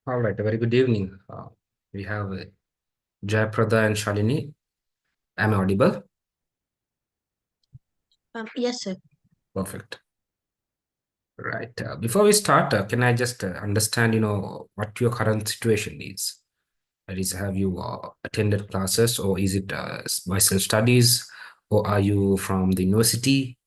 All right, a very good evening. We have Jayaprada and Shalini. Am I audible? Yes, sir. Perfect. Right. Before we start, can I just understand, what your current situation is? That is, have you attended classes, or is it by self-studies, or are you from the university?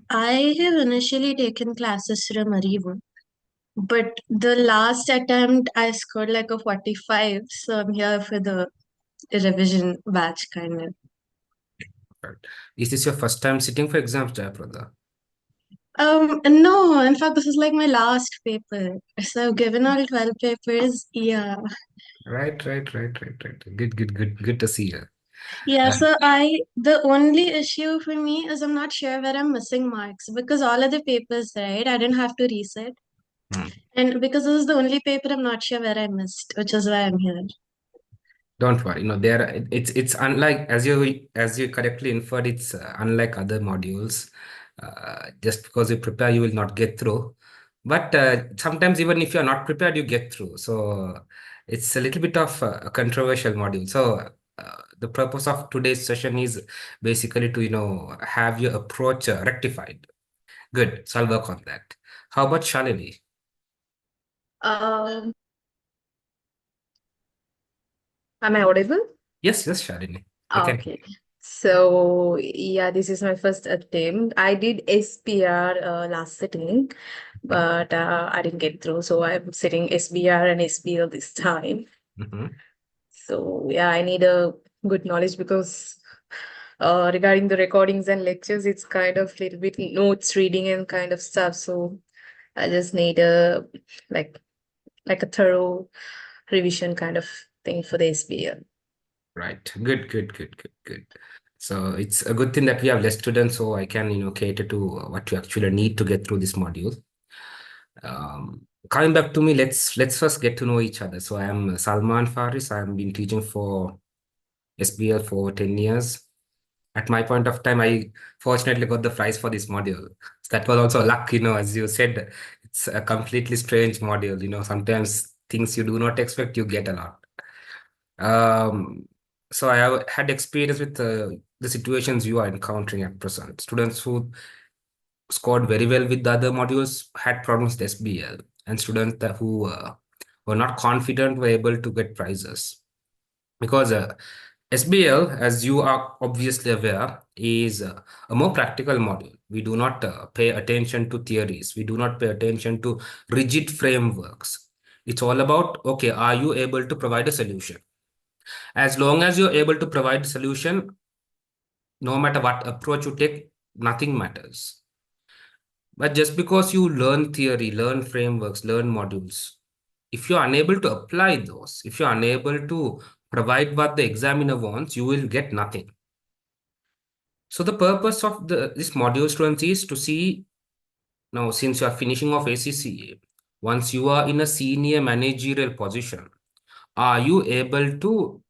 I have initially taken classes from Arivu, but the last attempt I scored like a 45, so I'm here for the revision batch kind of. Right. Is this your first time sitting for exams, Jayaprada? No, in fact, this is like my last paper. So I've given all 12 papers. Yeah. Right. Good to see you. Yeah, Uh, so the only issue for me is I'm not sure where I'm missing marks because all of the papers, right, I didn't have to reset. hmm. And because this is the only paper, I'm not sure where I missed, which is why I'm here. Don't worry, it's unlike, as you correctly inferred, it's unlike other modules. Just because you prepare, you will not get through. But sometimes even if you're not prepared, you get through. So it's a little bit of a controversial module. So the purpose of today's session is basically to have your approach rectified. Good. So I'll work on that. How about Shalini? Um, am I audible? Yes, Shalini. I can. Okay. So yeah, this is my first attempt. I did SPR last sitting, but I didn't get through. So I'm sitting SBR and SBL this time. Mhm. So yeah, I need a good knowledge because regarding the recordings and lectures, it's kind of little bit notes reading and kind of stuff. So I just need a like like a thorough revision kind of thing for the SBL. Right. Good. So it's a good thing that we have less students, so I can, cater to what you actually need to get through this module. Coming back to me, let's first get to know each other. So I am Salman Faris. I have been teaching for SBL for 10 years. At my point of time, I fortunately got the prize for this module. So that was also luck, as you said, it's a completely strange module. Sometimes things you do not expect, you get a lot. So I have had experience with the situations you are encountering at present. Students who scored very well with the other modules had problems with SBL, and students who were not confident were able to get prizes. Because SBL, as you are obviously aware, is a more practical module. We do not pay attention to theories. We do not pay attention to rigid frameworks. It's all about, okay, are you able to provide a solution? As long as you're able to provide a solution, no matter what approach you take, nothing matters. But just because you learn theory, learn frameworks, learn modules, if you're unable to apply those, if you're unable to provide what the examiner wants, you will get nothing. So the purpose of this module, students, is to see, now since you are finishing off ACCA, once you are in a senior managerial position, are you able to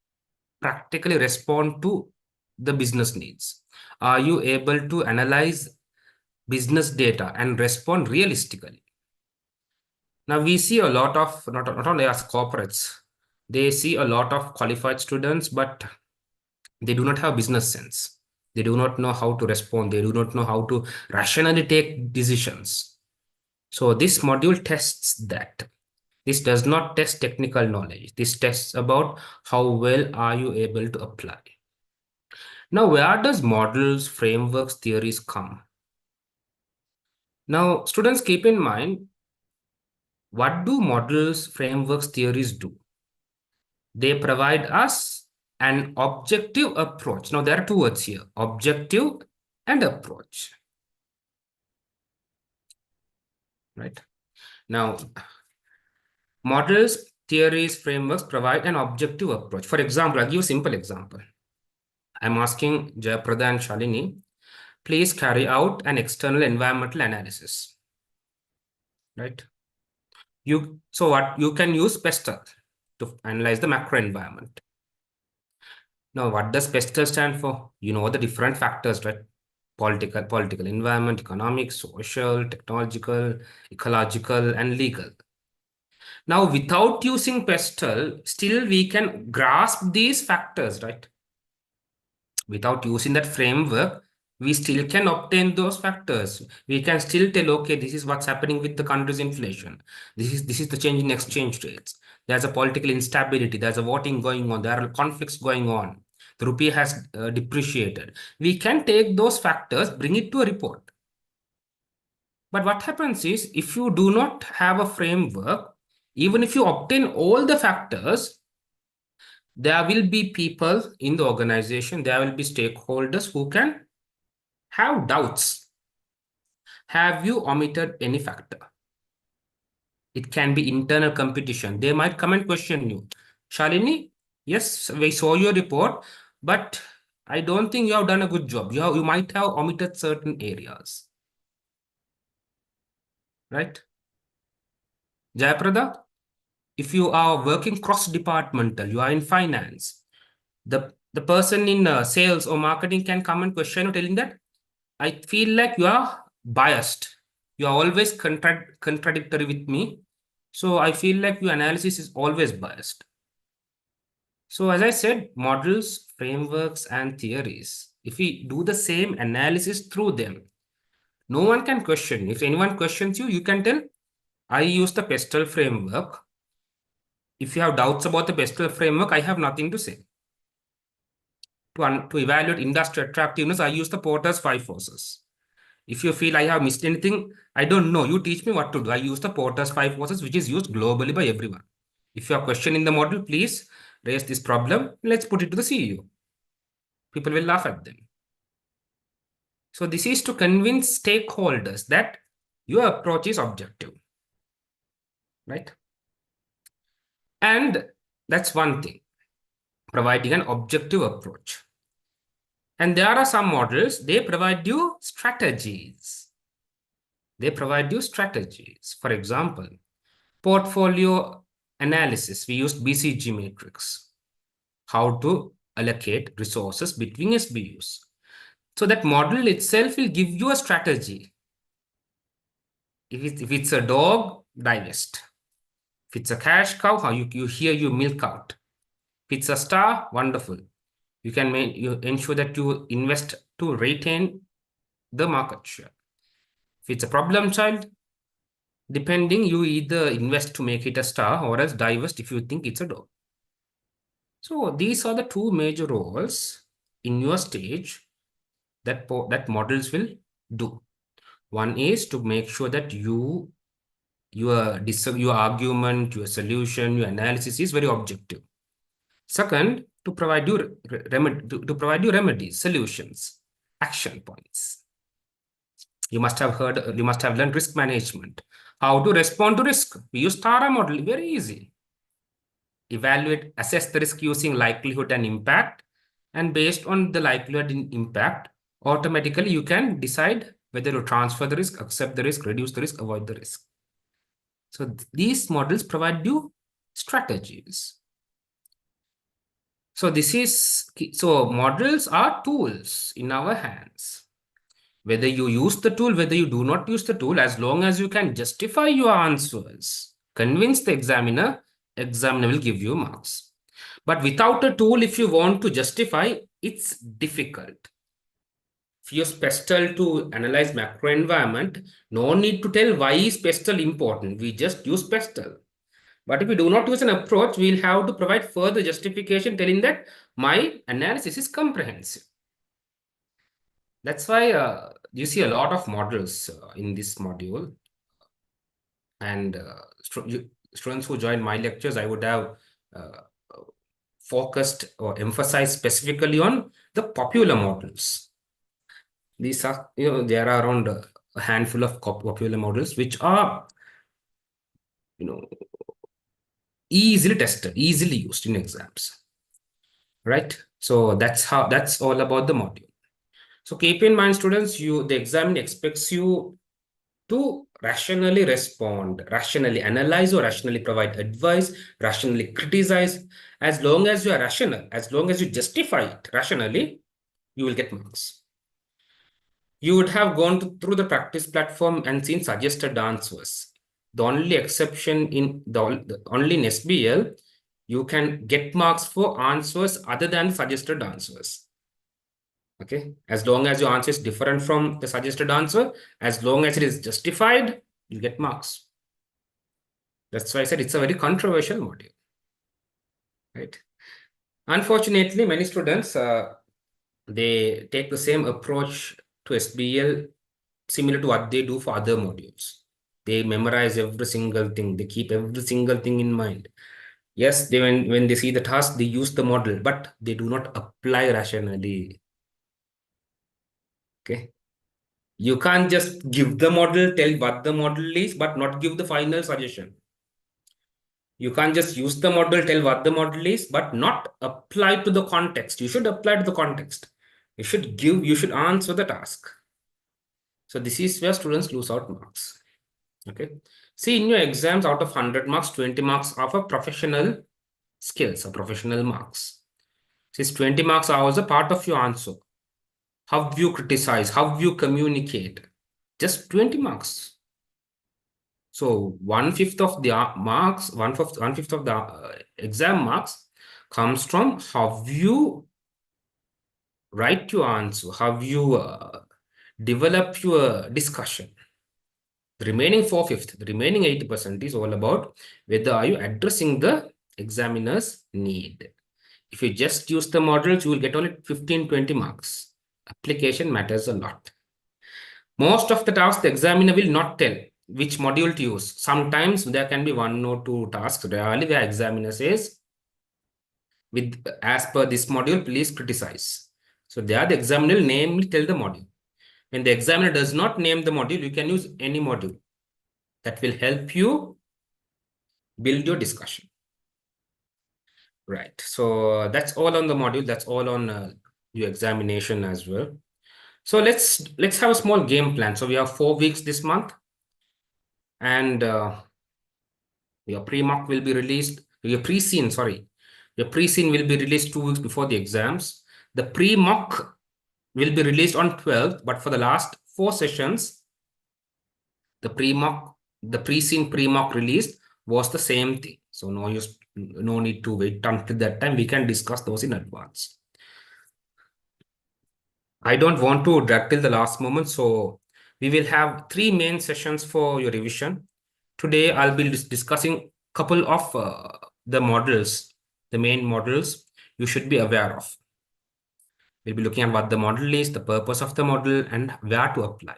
practically respond to the business needs? Are you able to analyze business data and respond realistically? Now, we see a lot of, not only as corporates, they see a lot of qualified students, but they do not have business sense. They do not know how to respond. They do not know how to rationally take decisions. So this module tests that. This does not test technical knowledge. This tests about how well are you able to apply. Now, where does models, frameworks, theories come? Now, students, keep in mind, what do models, frameworks, theories do? They provide us an objective approach. Now, there are two words here, objective and approach. Right? Now, models, theories, frameworks provide an objective approach. For example, I'll give you a simple example. I'm asking Jayaprada and Shalini, please carry out an external environmental analysis. Right? So what you can use PESTEL to analyze the macro environment. Now, what does PESTEL stand for? You know the different factors, right? political environment, economic, social, technological, ecological, and legal. Now, without using pestle, still we can grasp these factors, right? Without using that framework, we still can obtain those factors. We can still tell, okay, this is what's happening with the country's inflation. This is the change in exchange rates. There's a political instability. There's a voting going on. There are conflicts going on. The rupee has depreciated. We can take those factors, bring it to a report. But what happens is, if you do not have a framework, even if you obtain all the factors, there will be people in the organization, there will be stakeholders who can have doubts. Have you omitted any factor? It can be internal competition. They might come and question you. Shalini, yes, we saw your report, but I don't think you have done a good job. You might have omitted certain areas. Right? Jayaprada, if you are working cross-departmental, you are in finance, the person in sales or marketing can come and question you, telling that, I feel like you are biased. You are always contradictory with me. So I feel like your analysis is always biased. So as I said, models, frameworks, and theories, if we do the same analysis through them, no one can question. If anyone questions you, you can tell, I use the pestle framework. If you have doubts about the pestle framework, I have nothing to say. To evaluate industry attractiveness, I use the Porter's 5 forces. If you feel I have missed anything, I don't know. You teach me what to do. I use the Porter's 5 forces, which is used globally by everyone. If you are questioning the model, please raise this problem. Let's put it to the CEO. People will laugh at them. So this is to convince stakeholders that your approach is objective. Right? And that's one thing, providing an objective approach. And there are some models, they provide you strategies. They provide you strategies. For example, portfolio analysis, we used BCG matrix, how to allocate resources between SBUs. So that model itself will give you a strategy. If it's a dog, divest. If it's a cash cow, how you milk out. If it's a star, wonderful. You can ensure that you invest to retain the market share. If it's a problem child, depending, you either invest to make it a star or else divest if you think it's a dog. So these are the two major roles in your stage that models will do. One is to make sure that your argument, your solution, your analysis is very objective. Second, to provide you remedies, solutions, action points. You must have learned risk management. How to respond to risk. We use TARA model, very easy. Assess the risk using likelihood and impact. And based on the likelihood and impact, automatically you can decide whether to transfer the risk, accept the risk, reduce the risk, avoid the risk. So these models provide you strategies. So models are tools in our hands. Whether you use the tool, whether you do not use the tool, as long as you can justify your answers, convince the examiner will give you marks. But without a tool, if you want to justify, it's difficult. If you use pestle to analyze macro environment, no need to tell why is pestle important. We just use pestle. But if we do not use an approach, we'll have to provide further justification telling that my analysis is comprehensive. That's why you see a lot of models in this module. And students who join my lectures, I would have focused or emphasized specifically on the popular models. These are, there are around a handful of popular models which are, easily tested, easily used in exams. Right? So that's all about the module. So keep in mind, students, the examiner expects you to rationally respond, rationally analyze, or rationally provide advice, rationally criticize. As long as you are rational, as long as you justify it rationally, you will get marks. you would have gone through the practice platform and seen suggested answers. The only exception in only in SBL, you can get marks for answers other than suggested answers. Okay, as long as your answer is different from the suggested answer, as long as it is justified, you get marks. That's why I said it's a very controversial module, right? Unfortunately, many students they take the same approach to SBL similar to what they do for other modules. They memorize every single thing. They keep every single thing in mind. Yes, they when they see the task, they use the model, but they do not apply rationally. Okay. You can't just give the model, tell what the model is, but not give the final suggestion. You can't just use the model, tell what the model is, but not apply to the context. You should apply to the context. You should answer the task. So this is where students lose out marks. Okay. See, in your exams, out of 100 marks, 20 marks are for professional skills or professional marks. Since 20 marks are also part of your answer. How you criticize, how you communicate. Just 20 marks. So 1/5 of the marks, one fifth of the exam marks comes from how you write your answer, how you develop your discussion. The remaining 4/5, the remaining 80% is all about whether are you addressing the examiner's need. If you just use the models, you will get only 15-20 marks. Application matters a lot. Most of the tasks, the examiner will not tell which module to use. Sometimes there can be 1 or 2 tasks. Rarely the examiner says, as per this module, please criticize. So there the examiner will namely tell the module. When the examiner does not name the module, you can use any module. That will help you build your discussion. Right. So that's all on the module. That's all on your examination as well. So let's have a small game plan. So we have 4 weeks this month, and your pre-mock will be released. Your pre-scene, sorry, your pre-scene will be released 2 weeks before the exams. The pre-mock will be released on 12th, but for the last 4 sessions, the pre-scene pre-mock released was the same thing. So no need to wait until that time. We can discuss those in advance. I don't want to drag till the last moment, so we will have 3 main sessions for your revision. Today, I'll be discussing a couple of the models, the main models you should be aware of. We'll be looking at what the model is, the purpose of the model, and where to apply.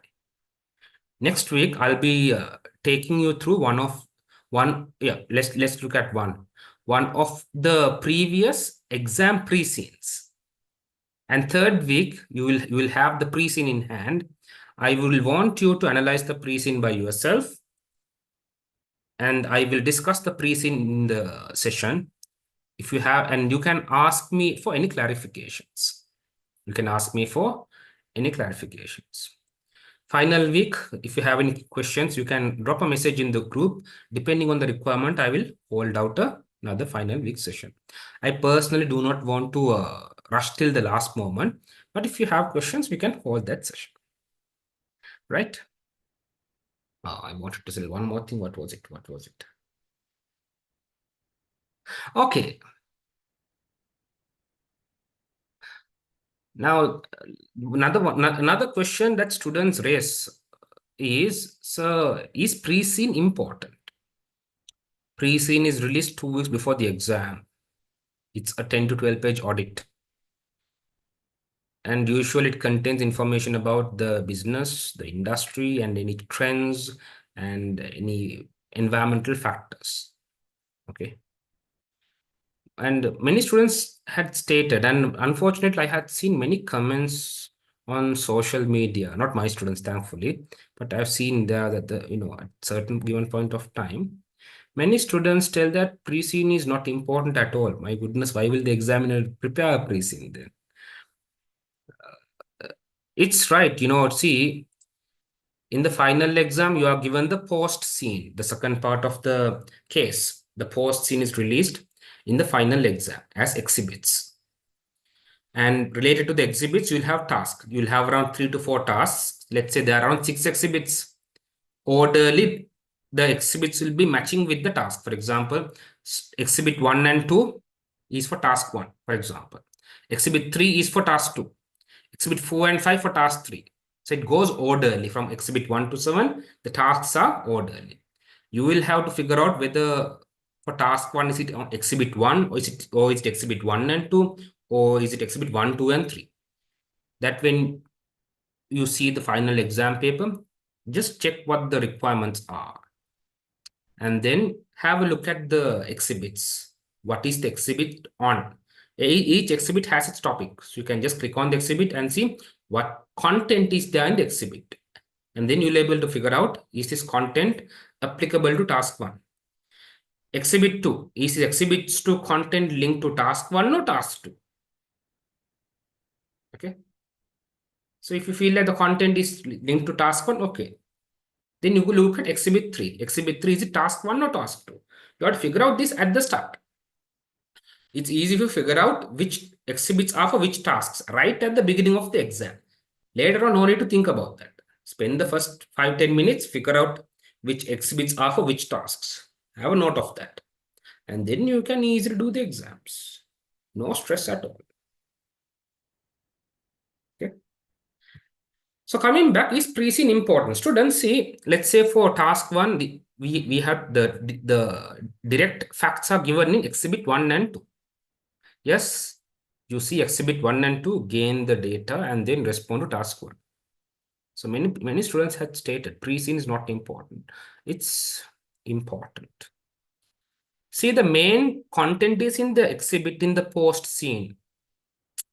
Next week, I'll be taking you through let's look at one of the previous exam pre-scenes. And third week, you will have the pre-scene in hand. I will want you to analyze the pre-scene by yourself. And I will discuss the pre-scene in the session. If you have, and you can ask me for any clarifications. You can ask me for any clarifications. Final week, if you have any questions, you can drop a message in the group. Depending on the requirement, I will hold out another final week session. I personally do not want to rush till the last moment, but if you have questions, we can hold that session. Right? I wanted to say one more thing. What was it? Okay. Now, another question that students raise is, so is pre-scene important? Pre-scene is released 2 weeks before the exam. It's a 10 to 12 page audit. And usually it contains information about the business, the industry, and any trends and any environmental factors. Okay. And many students had stated, and unfortunately, I had seen many comments on social media, not my students, thankfully, but I've seen there that at certain given point of time, many students tell that pre-scene is not important at all. My goodness, why will the examiner prepare a pre-scene then? It's right, see, in the final exam, you are given the post scene, the second part of the case. The post scene is released in the final exam as exhibits. And related to the exhibits, you'll have tasks. You'll have around 3 to 4 tasks. Let's say there are around 6 exhibits. Orderly, the exhibits will be matching with the task. For example, exhibit 1 and 2 is for task 1, for example. Exhibit 3 is for task 2. Exhibit 4 and 5 for task 3. So it goes orderly from exhibit 1 to 7. The tasks are orderly. You will have to figure out whether for task 1 is it on exhibit 1 or is it exhibit 1 and 2 or is it exhibit 1, 2 and 3. That when you see the final exam paper, just check what the requirements are. And then have a look at the exhibits. What is the exhibit on? Each exhibit has its topic. So you can just click on the exhibit and see what content is there in the exhibit. And then you'll be able to figure out, is this content applicable to task 1? Exhibit 2, is the exhibits to content linked to task 1 or task 2? Okay. So if you feel that the content is linked to task 1, okay. Then you will look at exhibit 3. Exhibit 3, is it task 1 or task 2? You have to figure out this at the start. It's easy to figure out which exhibits are for which tasks right at the beginning of the exam. Later on, no need to think about that. Spend the first 5-10 minutes, figure out which exhibits are for which tasks. Have a note of that. And then you can easily do the exams. No stress at all. Okay. So coming back, is pre-scene important? Students, see, let's say for task 1, we have the direct facts are given in exhibit 1 and 2. Yes, you see exhibit 1 and 2, gain the data and then respond to task 1. So many students had stated pre-scene is not important. It's important. See, the main content is in the exhibit in the post scene,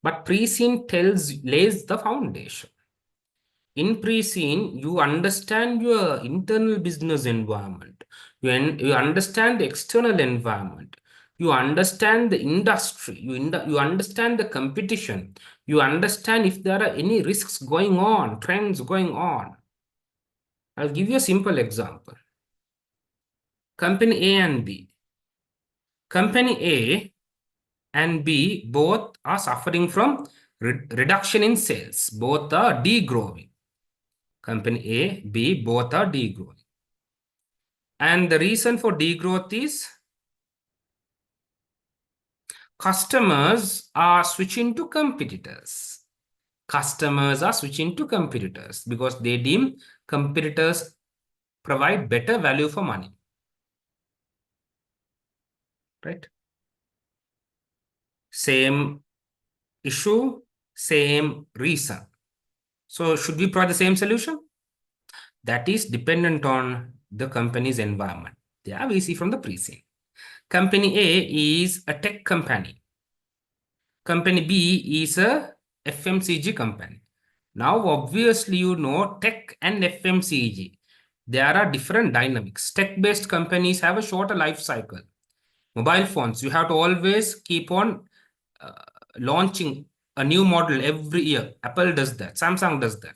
but pre-scene lays the foundation. In pre-scene, you understand your internal business environment. You understand the external environment. You understand the industry. You understand the competition. You understand if there are any risks going on, trends going on. I'll give you a simple example. Company A and B. Company A and B both are suffering from reduction in sales. Both are degrowing. Company A, B, both are degrowing. And the reason for degrowth is customers are switching to competitors. Customers are switching to competitors because they deem competitors provide better value for money. Right? Same issue, same reason. So should we provide the same solution? That is dependent on the company's environment. Yeah, we see from the pre-scene. Company A is a tech company. Company B is a FMCG company. Now, obviously, you know tech and FMCG. There are different dynamics. Tech-based companies have a shorter life cycle. Mobile phones, you have to always keep on launching a new model every year. Apple does that. Samsung does that.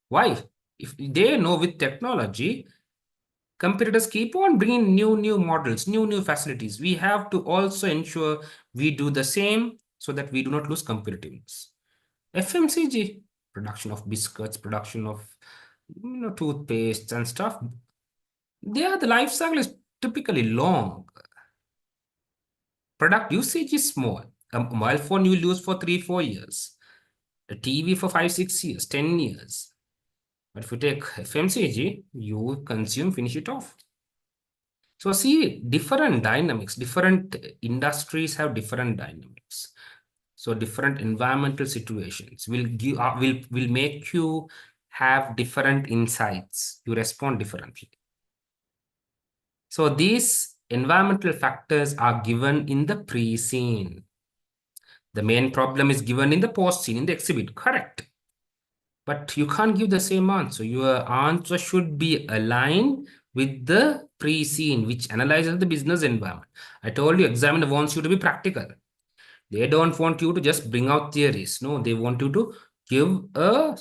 Why? If they know with technology, competitors keep on bringing new models, new facilities. We have to also ensure we do the same so that we do not lose competitiveness. FMCG, production of biscuits, production of toothpaste and stuff. The life cycle is typically long. Product usage is small. A mobile phone you will use for 3-4 years. A TV for 5-6 years, 10 years. But if you take FMCG, you consume, finish it off. So see, different dynamics, different industries have different dynamics. So different environmental situations will make you have different insights. You respond differently. So these environmental factors are given in the pre-scene. The main problem is given in the post-scene, in the exhibit, correct? But you can't give the same answer. Your answer should be aligned with the pre-scene, which analyzes the business environment. I told you, examiner wants you to be practical. They don't want you to just bring out theories. No, they want you to give a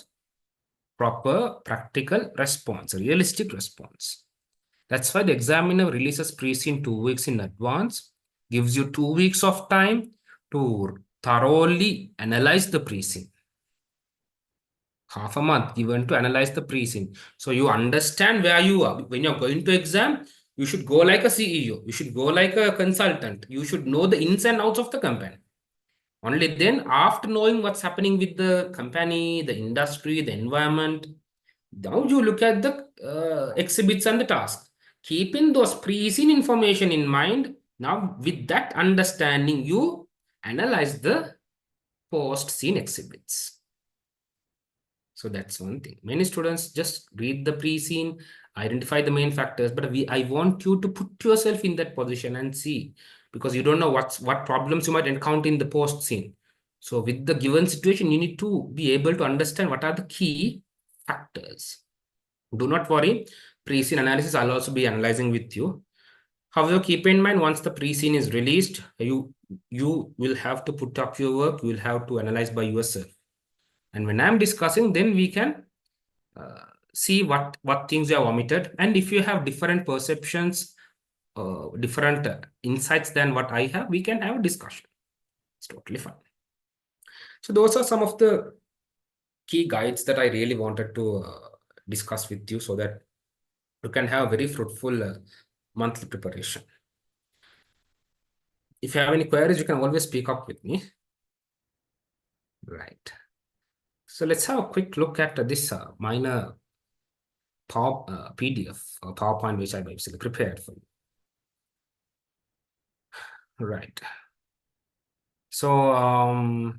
proper practical response, a realistic response. That's why the examiner releases pre-scene 2 weeks in advance, gives you 2 weeks of time to thoroughly analyze the pre-scene. Half a month given to analyze the pre-scene. So you understand where you are. When you're going to exam, you should go like a CEO. You should go like a consultant. You should know the ins and outs of the company. Only then, after knowing what's happening with the company, the industry, the environment, now you look at the exhibits and the task. Keeping those pre-scene information in mind, now with that understanding, you analyze the post-scene exhibits. So that's one thing. Many students just read the pre-scene, identify the main factors, but I want you to put yourself in that position and see, because you don't know what problems you might encounter in the post-scene. So with the given situation, you need to be able to understand what are the key factors. Do not worry, pre-scene analysis I'll also be analyzing with you. However, keep in mind, once the pre-scene is released, you will have to put up your work, you will have to analyze by yourself. And when I'm discussing, then we can see what things you have omitted. And if you have different perceptions, different insights than what I have, we can have a discussion. It's totally fine. So those are some of the key guides that I really wanted to discuss with you so that you can have very fruitful monthly preparation. If you have any queries, you can always speak up with me. Right. So let's have a quick look at this minor PDF or PowerPoint, which I basically prepared for you. Right. So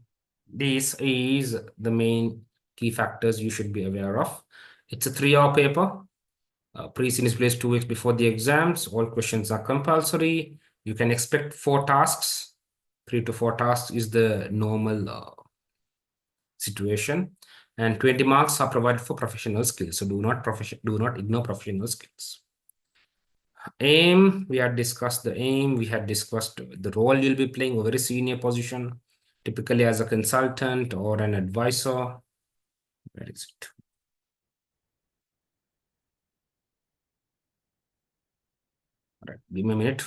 this is the main key factors you should be aware of. It's a 3-hour paper. Pre-scene is placed 2 weeks before the exams. All questions are compulsory. You can expect 4 tasks. 3 to 4 tasks is the normal situation. And 20 marks are provided for professional skills. So do not ignore professional skills. Aim, we had discussed the aim. We had discussed the role you'll be playing, a very senior position, typically as a consultant or an advisor. Where is it? All right, give me a minute.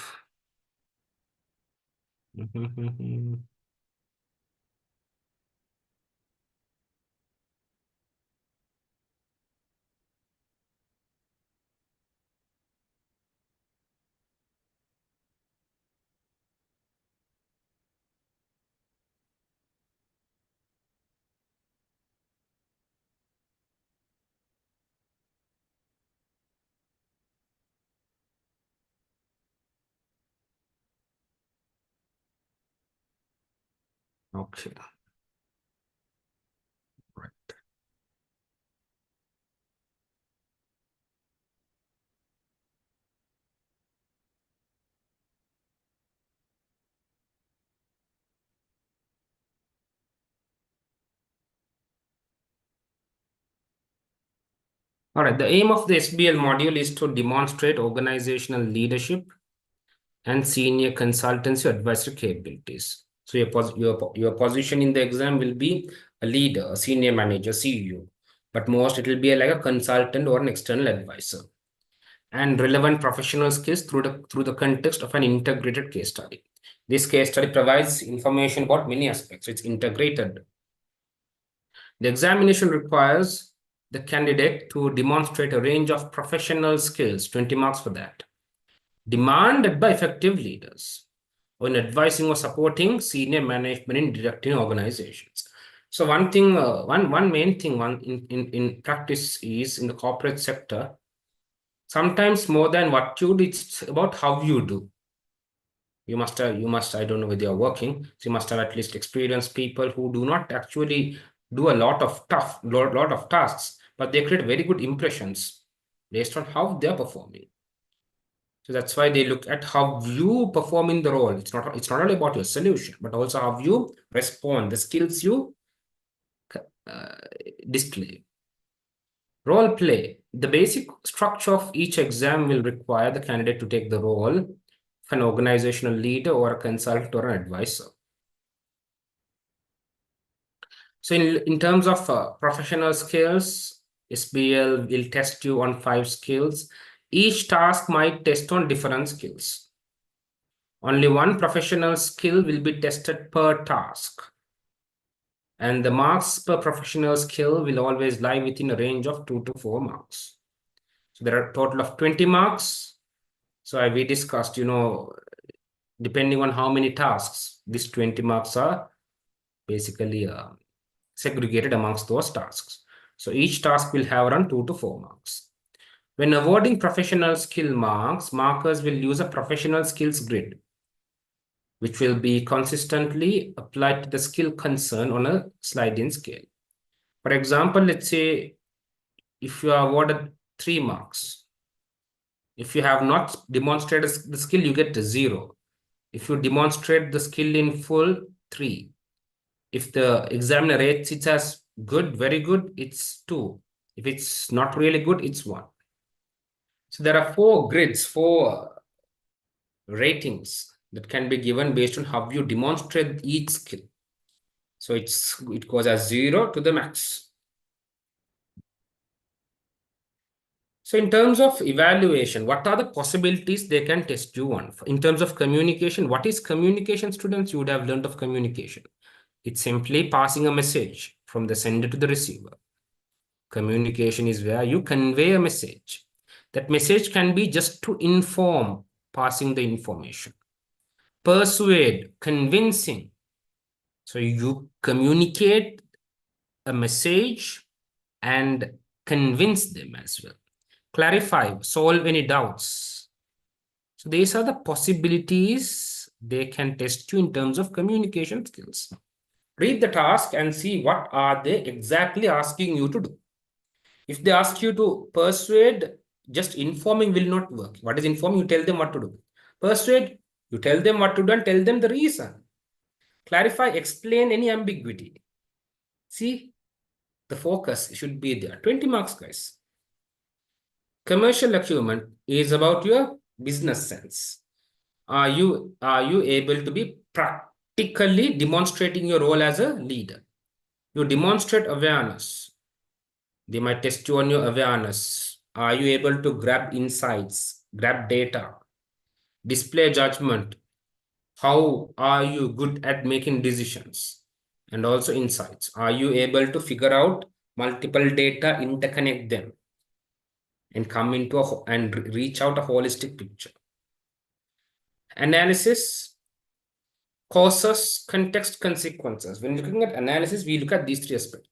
Okay. Right. All right. The aim of the SBL module is to demonstrate organizational leadership and senior consultancy advisory capabilities. So your position in the exam will be a leader, a senior manager, CEO, but most it will be like a consultant or an external advisor. And relevant professional skills through the context of an integrated case study. This case study provides information about many aspects. It's integrated. The examination requires the candidate to demonstrate a range of professional skills, 20 marks for that, demanded by effective leaders when advising or supporting senior management in directing organizations. So one thing, one main thing in practice is in the corporate sector, sometimes more than what you do, it's about how you do. You must, I don't know whether you're working, so you must have at least experienced people who do not actually do a lot of tasks, but they create very good impressions based on how they're performing. So that's why they look at how you perform in the role. It's not only about your solution, but also how you respond, the skills you display. Role play. The basic structure of each exam will require the candidate to take the role of an organizational leader or a consultant or an advisor. So in terms of professional skills, SBL will test you on 5 skills. Each task might test on different skills. Only one professional skill will be tested per task. And the marks per professional skill will always lie within a range of 2 to 4 marks. So there are a total of 20 marks. So we discussed, depending on how many tasks, these 20 marks are basically segregated amongst those tasks. So each task will have around 2 to 4 marks. When awarding professional skill marks, markers will use a professional skills grid, which will be consistently applied to the skill concern on a sliding scale. For example, let's say if you are awarded 3 marks, if you have not demonstrated the skill, you get 0. If you demonstrate the skill in full, 3. If the examiner rates it as good, very good, it's 2. If it's not really good, it's 1. So there are 4 grids, 4 ratings that can be given based on how you demonstrate each skill. So it goes as 0 to the max. So in terms of evaluation, what are the possibilities they can test you on? In terms of communication, what is communication, students? You would have learned of communication. It's simply passing a message from the sender to the receiver. Communication is where you convey a message. That message can be just to inform, passing the information. Persuade, convincing. So you communicate a message and convince them as well. Clarify, solve any doubts. So these are the possibilities they can test you in terms of communication skills. Read the task and see what are they exactly asking you to do. If they ask you to persuade, just informing will not work. What is informing? You tell them what to do. Persuade, you tell them what to do and tell them the reason. Clarify, explain any ambiguity. See, the focus should be there. 20 marks, guys. Commercial acumen is about your business sense. Are you able to be practically demonstrating your role as a leader? You demonstrate awareness. They might test you on your awareness. Are you able to grab insights, grab data, display judgment? How are you good at making decisions? And also insights. Are you able to figure out multiple data, interconnect them, and come into and reach out a holistic picture? Analysis, causes, context, consequences. When looking at analysis, we look at these 3 aspects.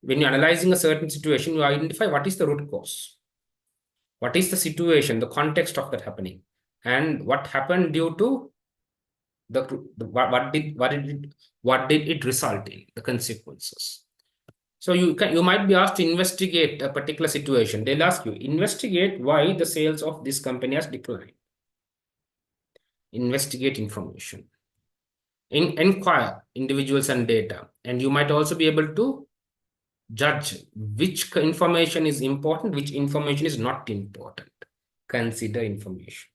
When you're analyzing a certain situation, you identify what is the root cause. What is the situation, the context of that happening, and what happened due to what did it result in, the consequences. So you might be asked to investigate a particular situation. They'll ask you, investigate why the sales of this company has declined. Investigate information. Inquire individuals and data. And you might also be able to judge which information is important, which information is not important. Consider information.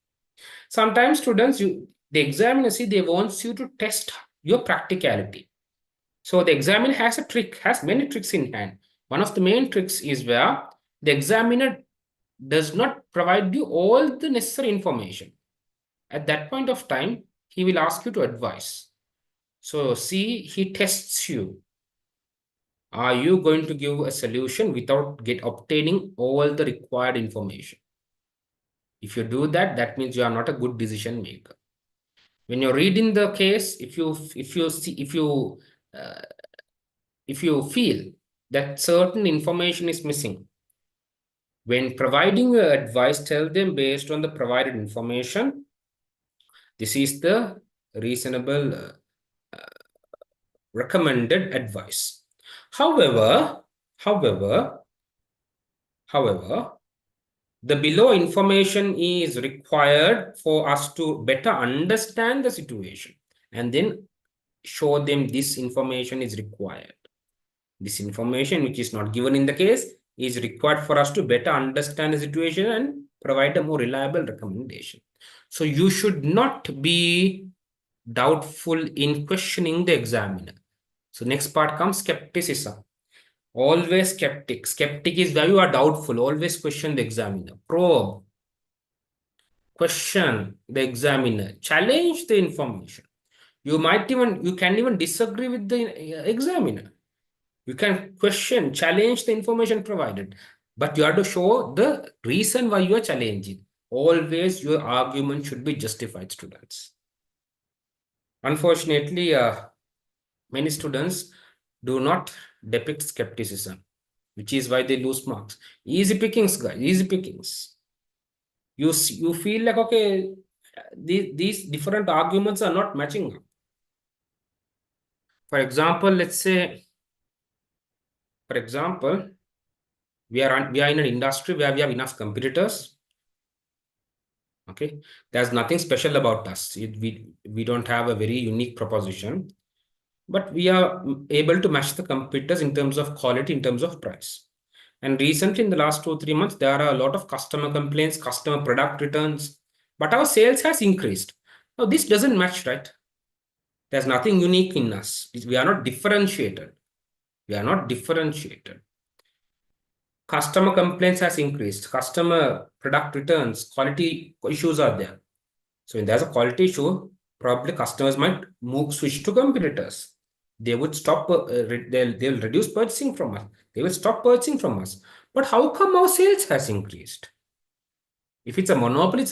Sometimes students, the examiner, they wants you to test your practicality. So the examiner has many tricks in hand. One of the main tricks is where the examiner does not provide you all the necessary information. At that point of time, he will ask you to advise. So see, he tests you. Are you going to give a solution without obtaining all the required information? If you do that, that means you are not a good decision maker. When you're reading the case, if you feel that certain information is missing, when providing your advice, tell them based on the provided information, this is the reasonable recommended advice. However, the below information is required for us to better understand the situation and then show them this information is required. This information, which is not given in the case, is required for us to better understand the situation and provide a more reliable recommendation. So you should not be doubtful in questioning the examiner. So next part comes skepticism. Always skeptic. Skeptic is where you are doubtful. Always question the examiner. Probe. question the examiner, challenge the information. You can even disagree with the examiner. You can question, challenge the information provided, but you have to show the reason why you are challenging. Always your argument should be justified, students. Unfortunately, many students do not depict skepticism, which is why they lose marks. Easy pickings, guys, easy pickings. You feel like, okay, these different arguments are not matching up. For example, we are in an industry where we have enough competitors. Okay, there's nothing special about us. We don't have a very unique proposition, but we are able to match the competitors in terms of quality, in terms of price. And recently, in the last 2 3 months, there are a lot of customer complaints, customer product returns, but our sales has increased. Now, this doesn't match, right? There's nothing unique in us. We are not differentiated. We are not differentiated. Customer complaints has increased. Customer product returns, quality issues are there. So when there's a quality issue, probably customers might switch to competitors. They would stop, they'll reduce purchasing from us. They will stop purchasing from us. But how come our sales has increased? If it's a monopoly,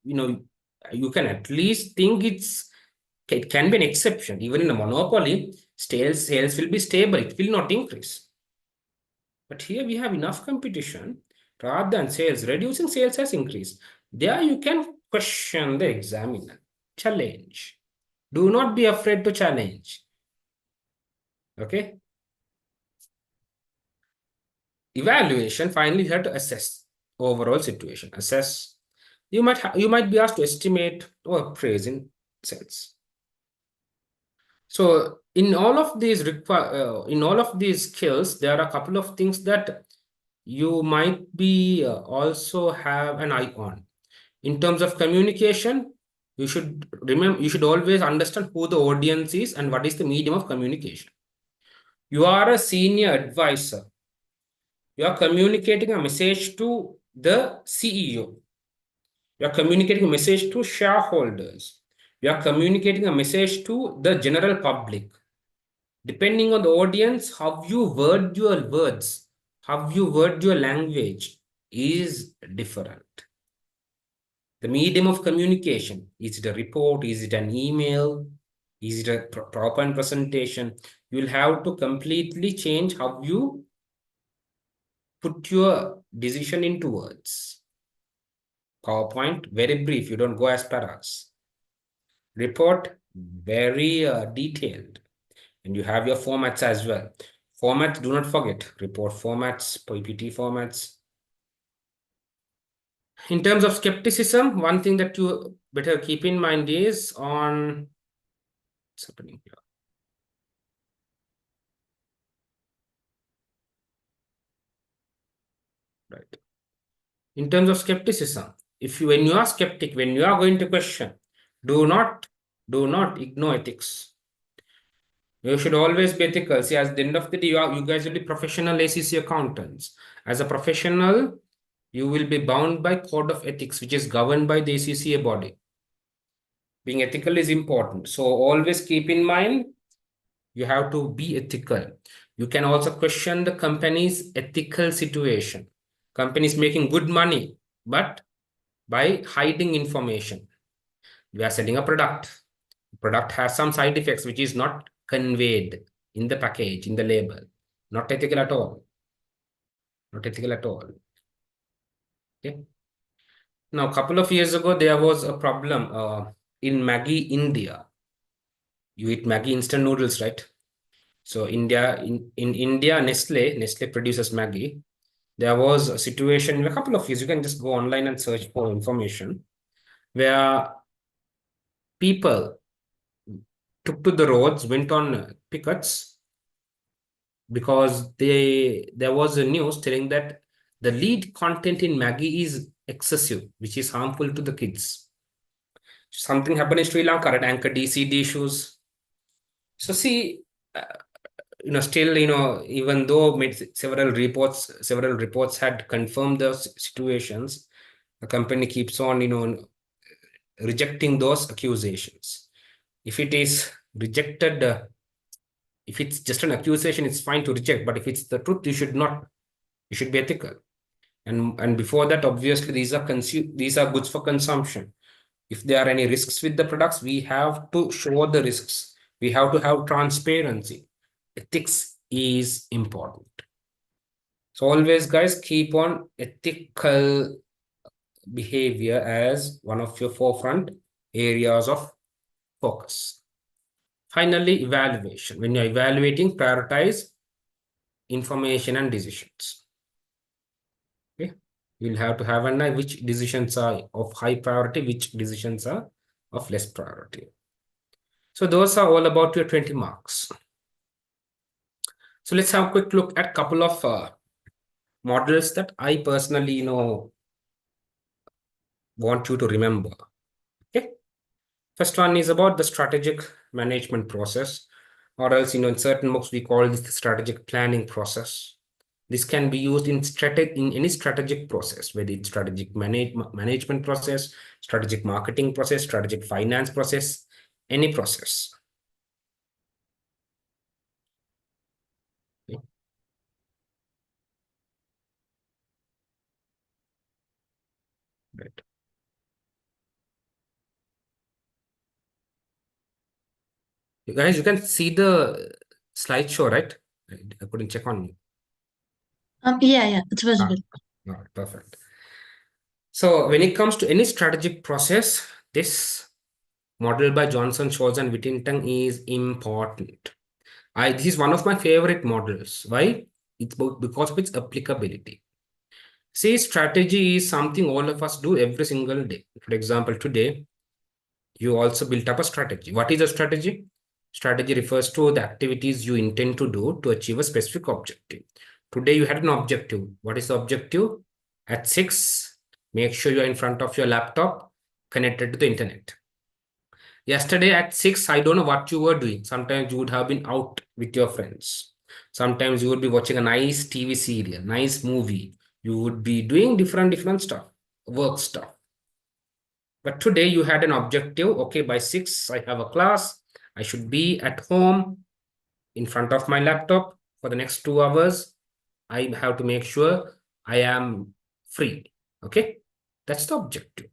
you can at least think it can be an exception. Even in a monopoly, sales will be stable. It will not increase. But here we have enough competition. Rather than reducing sales has increased. There you can question the examiner. Challenge. Do not be afraid to challenge. Okay. Evaluation. Finally, you have to assess overall situation. Assess. You might be asked to estimate or appraise in sales. So in all of these skills, there are a couple of things that you might be also have an eye on. In terms of communication, you should always understand who the audience is and what is the medium of communication. You are a senior advisor. You are communicating a message to the CEO. You are communicating a message to shareholders. You are communicating a message to the general public. Depending on the audience, how you word your words, how you word your language is different. The medium of communication, is it a report? Is it an email? Is it a PowerPoint presentation? You will have to completely change how you put your decision into words. PowerPoint, very brief. You don't go as per us. Report, very detailed. And you have your formats as well. Formats, do not forget. Report formats, PPT formats. In terms of skepticism, one thing that you better keep in mind is on what's happening here. Right. In terms of skepticism, when you are skeptic, when you are going to question, do not ignore ethics. You should always be ethical. See, at the end of the day, you guys will be professional ACCA accountants. As a professional, you will be bound by code of ethics, which is governed by the ACCA body. Being ethical is important. So always keep in mind, you have to be ethical. You can also question the company's ethical situation. Company is making good money, but by hiding information. We are selling a product. Product has some side effects which is not conveyed in the package, in the label. Not ethical at all. Not ethical at all. Okay. Now, a couple of years ago, there was a problem in Maggi, India. You eat Maggi instant noodles, right? So in India, Nestle produces Maggi. There was a situation a couple of years, you can just go online and search for information, where people took to the roads, went on pickets, because there was a news telling that the lead content in Maggi is excessive, which is harmful to the kids. Something happened in Sri Lanka, right? Anchor DCD issues. So see, still, even though several reports had confirmed the situations, a company keeps on, rejecting those accusations. If it is rejected, if it's just an accusation, it's fine to reject. But if it's the truth, you should not. You should be ethical. And before that, obviously, these are goods for consumption. If there are any risks with the products, we have to show the risks. We have to have transparency. Ethics is important. So always, guys, keep on ethical behavior as one of your forefront areas of focus. Finally, evaluation. When you're evaluating, prioritize information and decisions. Okay, you'll have to have an eye which decisions are of high priority, which decisions are of less priority. So those are all about your 20 marks. So let's have a quick look at a couple of models that I personally, want you to remember. Okay. First one is about the strategic management process, or else, in certain books, we call this the strategic planning process. This can be used in any strategic process, whether it's strategic management process, strategic marketing process, strategic finance process, any process. Okay. Right. You guys, you can see the slideshow, right? I couldn't check on you. Yeah, it's visible. All right, perfect. So when it comes to any strategic process, this model by Johnson, Scholz, and Whittington is important. This is one of my favorite models. Why? It's because of its applicability. See, strategy is something all of us do every single day. For example, today, you also built up a strategy. What is a strategy? Strategy refers to the activities you intend to do to achieve a specific objective. Today, you had an objective. What is the objective? At 6, make sure you're in front of your laptop, connected to the internet. Yesterday at 6, I don't know what you were doing. Sometimes you would have been out with your friends. Sometimes you would be watching a nice TV serial, nice movie. You would be doing different stuff, work stuff. But today you had an objective. Okay, by 6, I have a class. I should be at home in front of my laptop for the next 2 hours. I have to make sure I am free. Okay, that's the objective.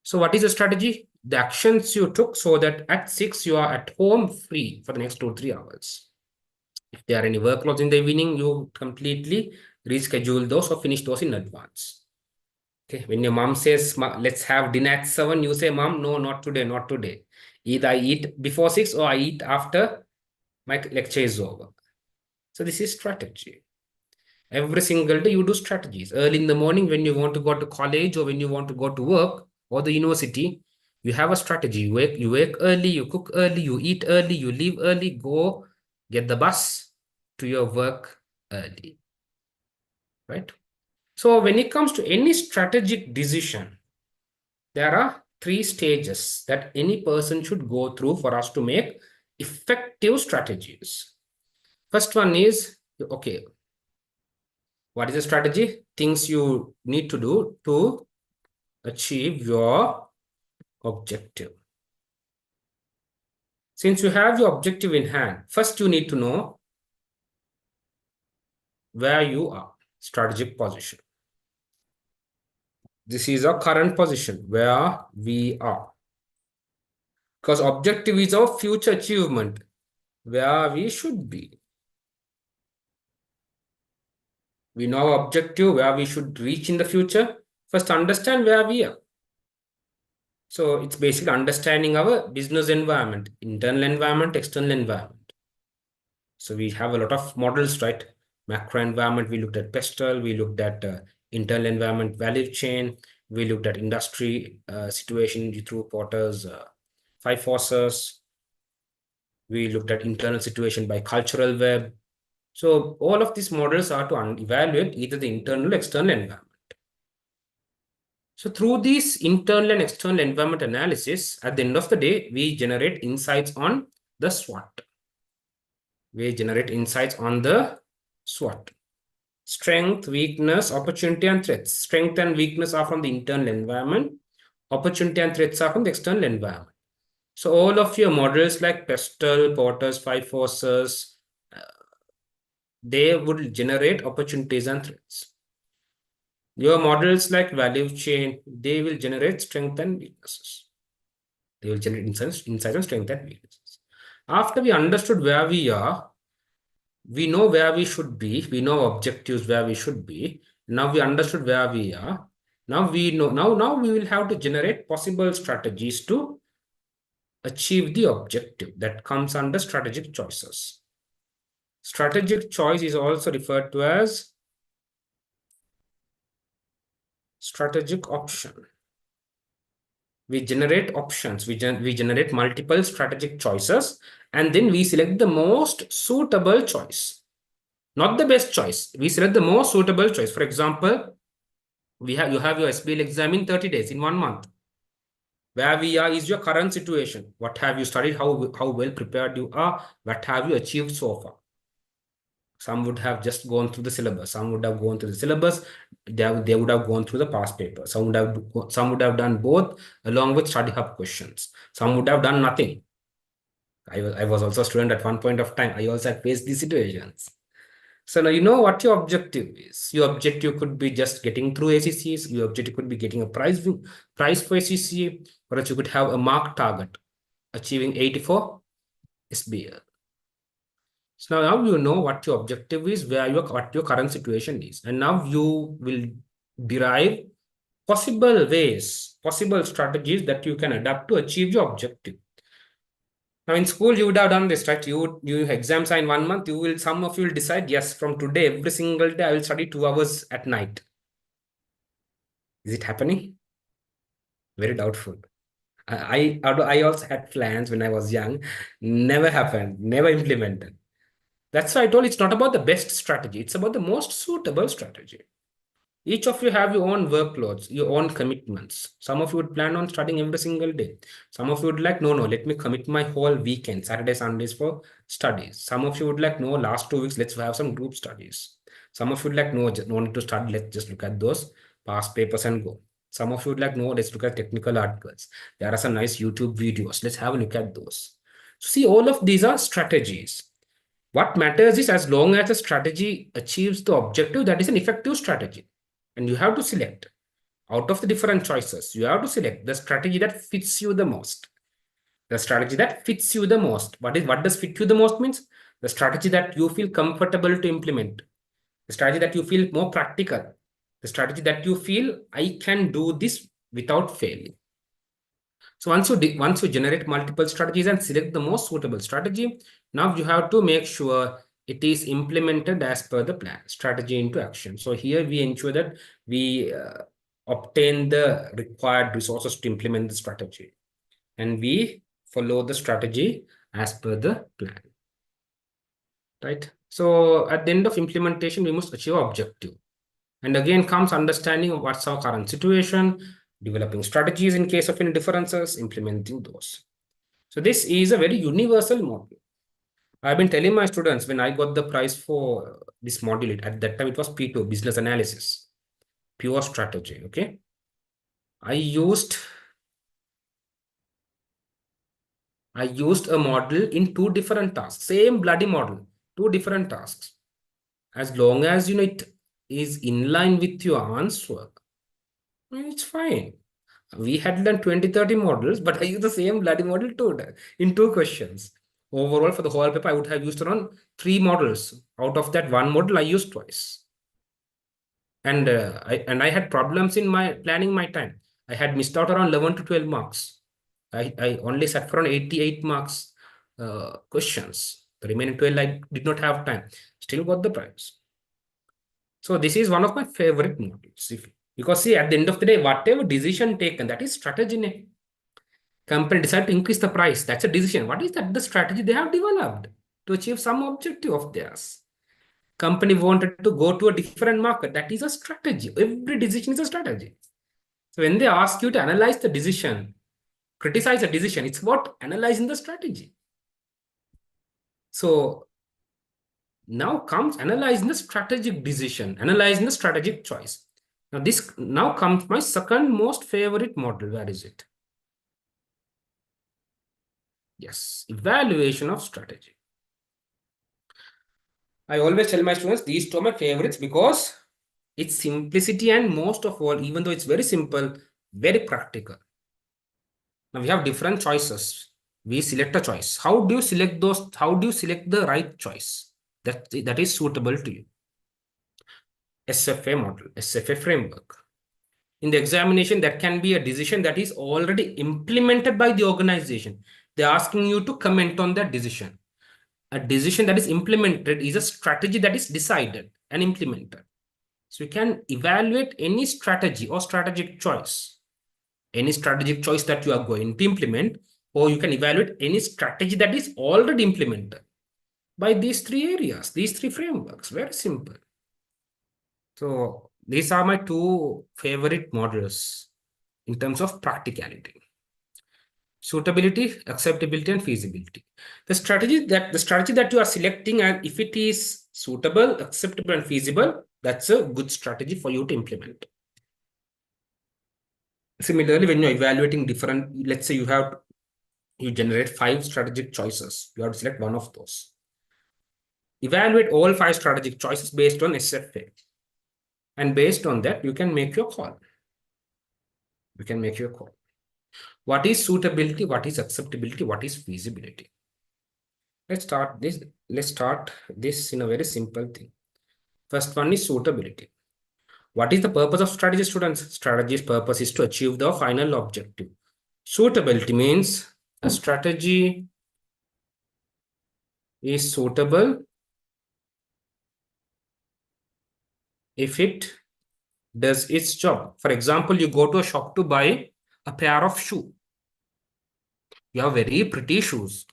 So what is the strategy? The actions you took so that at 6, you are at home free for the next 2-3 hours. If there are any workloads in the evening, you completely reschedule those or finish those in advance. Okay. When your mom says, let's have dinner at 7, you say, Mom, no, not today, not today. Either I eat before 6 or I eat after my lecture is over. So this is strategy. Every single day you do strategies. Early in the morning when you want to go to college or when you want to go to work or the university, you have a strategy. You wake early, you cook early, you eat early, you leave early, go get the bus to your work early. Right? So when it comes to any strategic decision, there are 3 stages that any person should go through for us to make effective strategies. First one is, okay, what is the strategy? Things you need to do to achieve your objective. Since you have your objective in hand, first you need to know where you are, strategic position. This is our current position, where we are. Because objective is our future achievement, where we should be. We know our objective, where we should reach in the future. First, understand where we are. So it's basically understanding our business environment, internal environment, external environment. So we have a lot of models, right? Macro environment, we looked at pestle, we looked at internal environment value chain, we looked at industry situation through Porter's 5 forces. We looked at internal situation by cultural web. So all of these models are to evaluate either the internal or external environment. So through these internal and external environment analysis, at the end of the day, we generate insights on the SWOT. We generate insights on the SWOT. Strength, weakness, opportunity, and threats. Strength and weakness are from the internal environment. Opportunity and threats are from the external environment. So all of your models like Pestel, Porter's five forces, they would generate opportunities and threats. Your models like value chain, they will generate strength and weaknesses. They will generate insights and strength and weaknesses. After we understood where we are, we know where we should be. We know objectives where we should be. Now we understood where we are. Now we know. Now we will have to generate possible strategies to achieve the objective that comes under strategic choices. Strategic choice is also referred to as strategic option. We generate options. We generate multiple strategic choices, and then we select the most suitable choice. Not the best choice. We select the most suitable choice. For example, you have your SBL exam in 30 days, in 1 month. Where we are is your current situation. What have you studied? How well prepared you are? What have you achieved so far? Some would have just gone through the syllabus. Some would have gone through the syllabus. They would have gone through the past paper. Some would have done both along with study hub questions. Some would have done nothing. I was also a student at one point of time. I also had faced these situations. So now you know what your objective is. Your objective could be just getting through ACCs. Your objective could be getting a prize for ACCA, or else you could have a mark target, achieving 84 SBL. So now you know what your objective is, what your current situation is, and now you will derive possible ways, possible strategies that you can adapt to achieve your objective. Now in school, you would have done this, right? You exams are in 1 month. Some of you will decide, yes, from today, every single day, I will study 2 hours at night. Is it happening? Very doubtful. I also had plans when I was young. Never happened, never implemented. That's why I told you, it's not about the best strategy. It's about the most suitable strategy. Each of you have your own workloads, your own commitments. Some of you would plan on studying every single day. Some of you would like, no, let me commit my whole weekend, Saturday, Sundays for studies. Some of you would like, no, last 2 weeks, let's have some group studies. Some of you would like, no need to study, let's just look at those past papers and go. Some of you would like, no, let's look at technical articles. There are some nice YouTube videos. Let's have a look at those. So see, all of these are strategies. What matters is as long as the strategy achieves the objective, that is an effective strategy. And you have to select out of the different choices. You have to select the strategy that fits you the most. The strategy that fits you the most. What does fit you the most means? The strategy that you feel comfortable to implement. The strategy that you feel more practical. The strategy that you feel I can do this without failing. So once you generate multiple strategies and select the most suitable strategy, now you have to make sure it is implemented as per the plan, strategy into action. So here we ensure that we obtain the required resources to implement the strategy, and we follow the strategy as per the plan, right? So at the end of implementation, we must achieve objective. And again comes understanding of what's our current situation, developing strategies in case of any differences, implementing those. So this is a very universal model. I've been telling my students when I got the prize for this module, at that time it was P2, business analysis, pure strategy, okay? I used a model in 2 different tasks, same bloody model, 2 different tasks. As long as you know it is in line with your answer, it's fine. We had done 20-30 models, but I used the same bloody model in 2 questions. Overall, for the whole paper, I would have used around 3 models. Out of that, 1 model I used twice. And I had problems in my planning my time. I had missed out around 11 to 12 marks. I only sat for around 88 marks questions. The remaining 12 I did not have time. Still got the prize. So this is one of my favorite models. Because see, at the end of the day, whatever decision taken, that is strategy. Company decide to increase the price. That's a decision. What is that? The strategy they have developed to achieve some objective of theirs. Company wanted to go to a different market. That is a strategy. Every decision is a strategy. So when they ask you to analyze the decision, criticize the decision, it's about analyzing the strategy. So Now comes analyzing the strategic decision, analyzing the strategic choice. Now comes my second most favorite model. Where is it? Yes, evaluation of strategy. I always tell my students these two are my favorites because its simplicity and most of all, even though it's very simple, very practical. Now we have different choices. We select a choice. How do you select those? How do you select the right choice that is suitable to you? SFA model, SFA framework. In the examination, that can be a decision that is already implemented by the organization. They're asking you to comment on that decision. A decision that is implemented is a strategy that is decided and implemented. So you can evaluate any strategy or strategic choice, any strategic choice that you are going to implement, or you can evaluate any strategy that is already implemented by these three areas, these three frameworks. Very simple. So these are my two favorite models in terms of practicality: suitability, acceptability, and feasibility. The strategy that you are selecting, and if it is suitable, acceptable, and feasible, that's a good strategy for you to implement. Similarly, when you're evaluating different, let's say you generate 5 strategic choices, you have to select one of those. Evaluate all 5 strategic choices based on SFA. And based on that, you can make your call. You can make your call. What is suitability? What is acceptability? What is feasibility? Let's start this in a very simple thing. First one is suitability. What is the purpose of strategy, students? Strategy's purpose is to achieve the final objective. Suitability means a strategy is suitable if it does its job. For example, you go to a shop to buy a pair of shoes. You have very pretty shoes,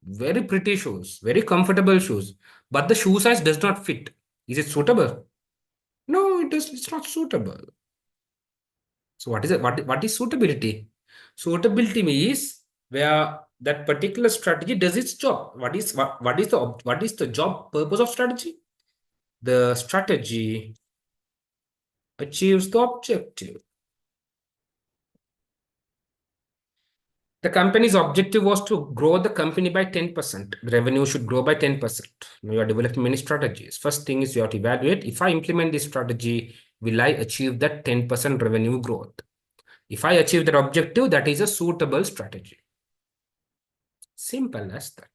very comfortable shoes, but the shoe size does not fit. Is it suitable? No, it's not suitable. So what is it? What is suitability? Suitability means where that particular strategy does its job. What is the job purpose of strategy? The strategy achieves the objective. The company's objective was to grow the company by 10%. The revenue should grow by 10%. Now you are developing many strategies. First thing is you have to evaluate, if I implement this strategy, will I achieve that 10% revenue growth? If I achieve that objective, that is a suitable strategy. Simple as that.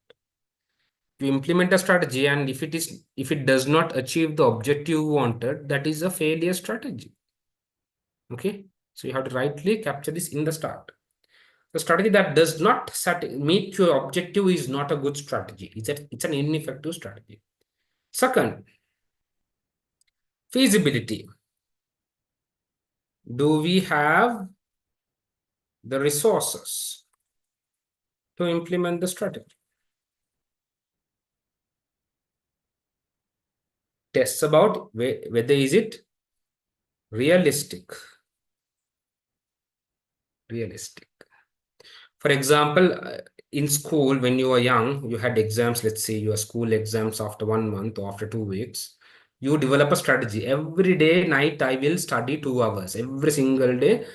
You implement a strategy, and if it does not achieve the objective you wanted, that is a failure strategy. Okay, so you have to rightly capture this in the start. The strategy that does not meet your objective is not a good strategy. It's an ineffective strategy. Second, feasibility. Do we have the resources to implement the strategy? Tests about whether is it realistic. For example, in school, when you were young, you had exams, let's say your school exams after 1 month or after 2 weeks. You develop a strategy. Every day, night, I will study 2 hours. Every single day,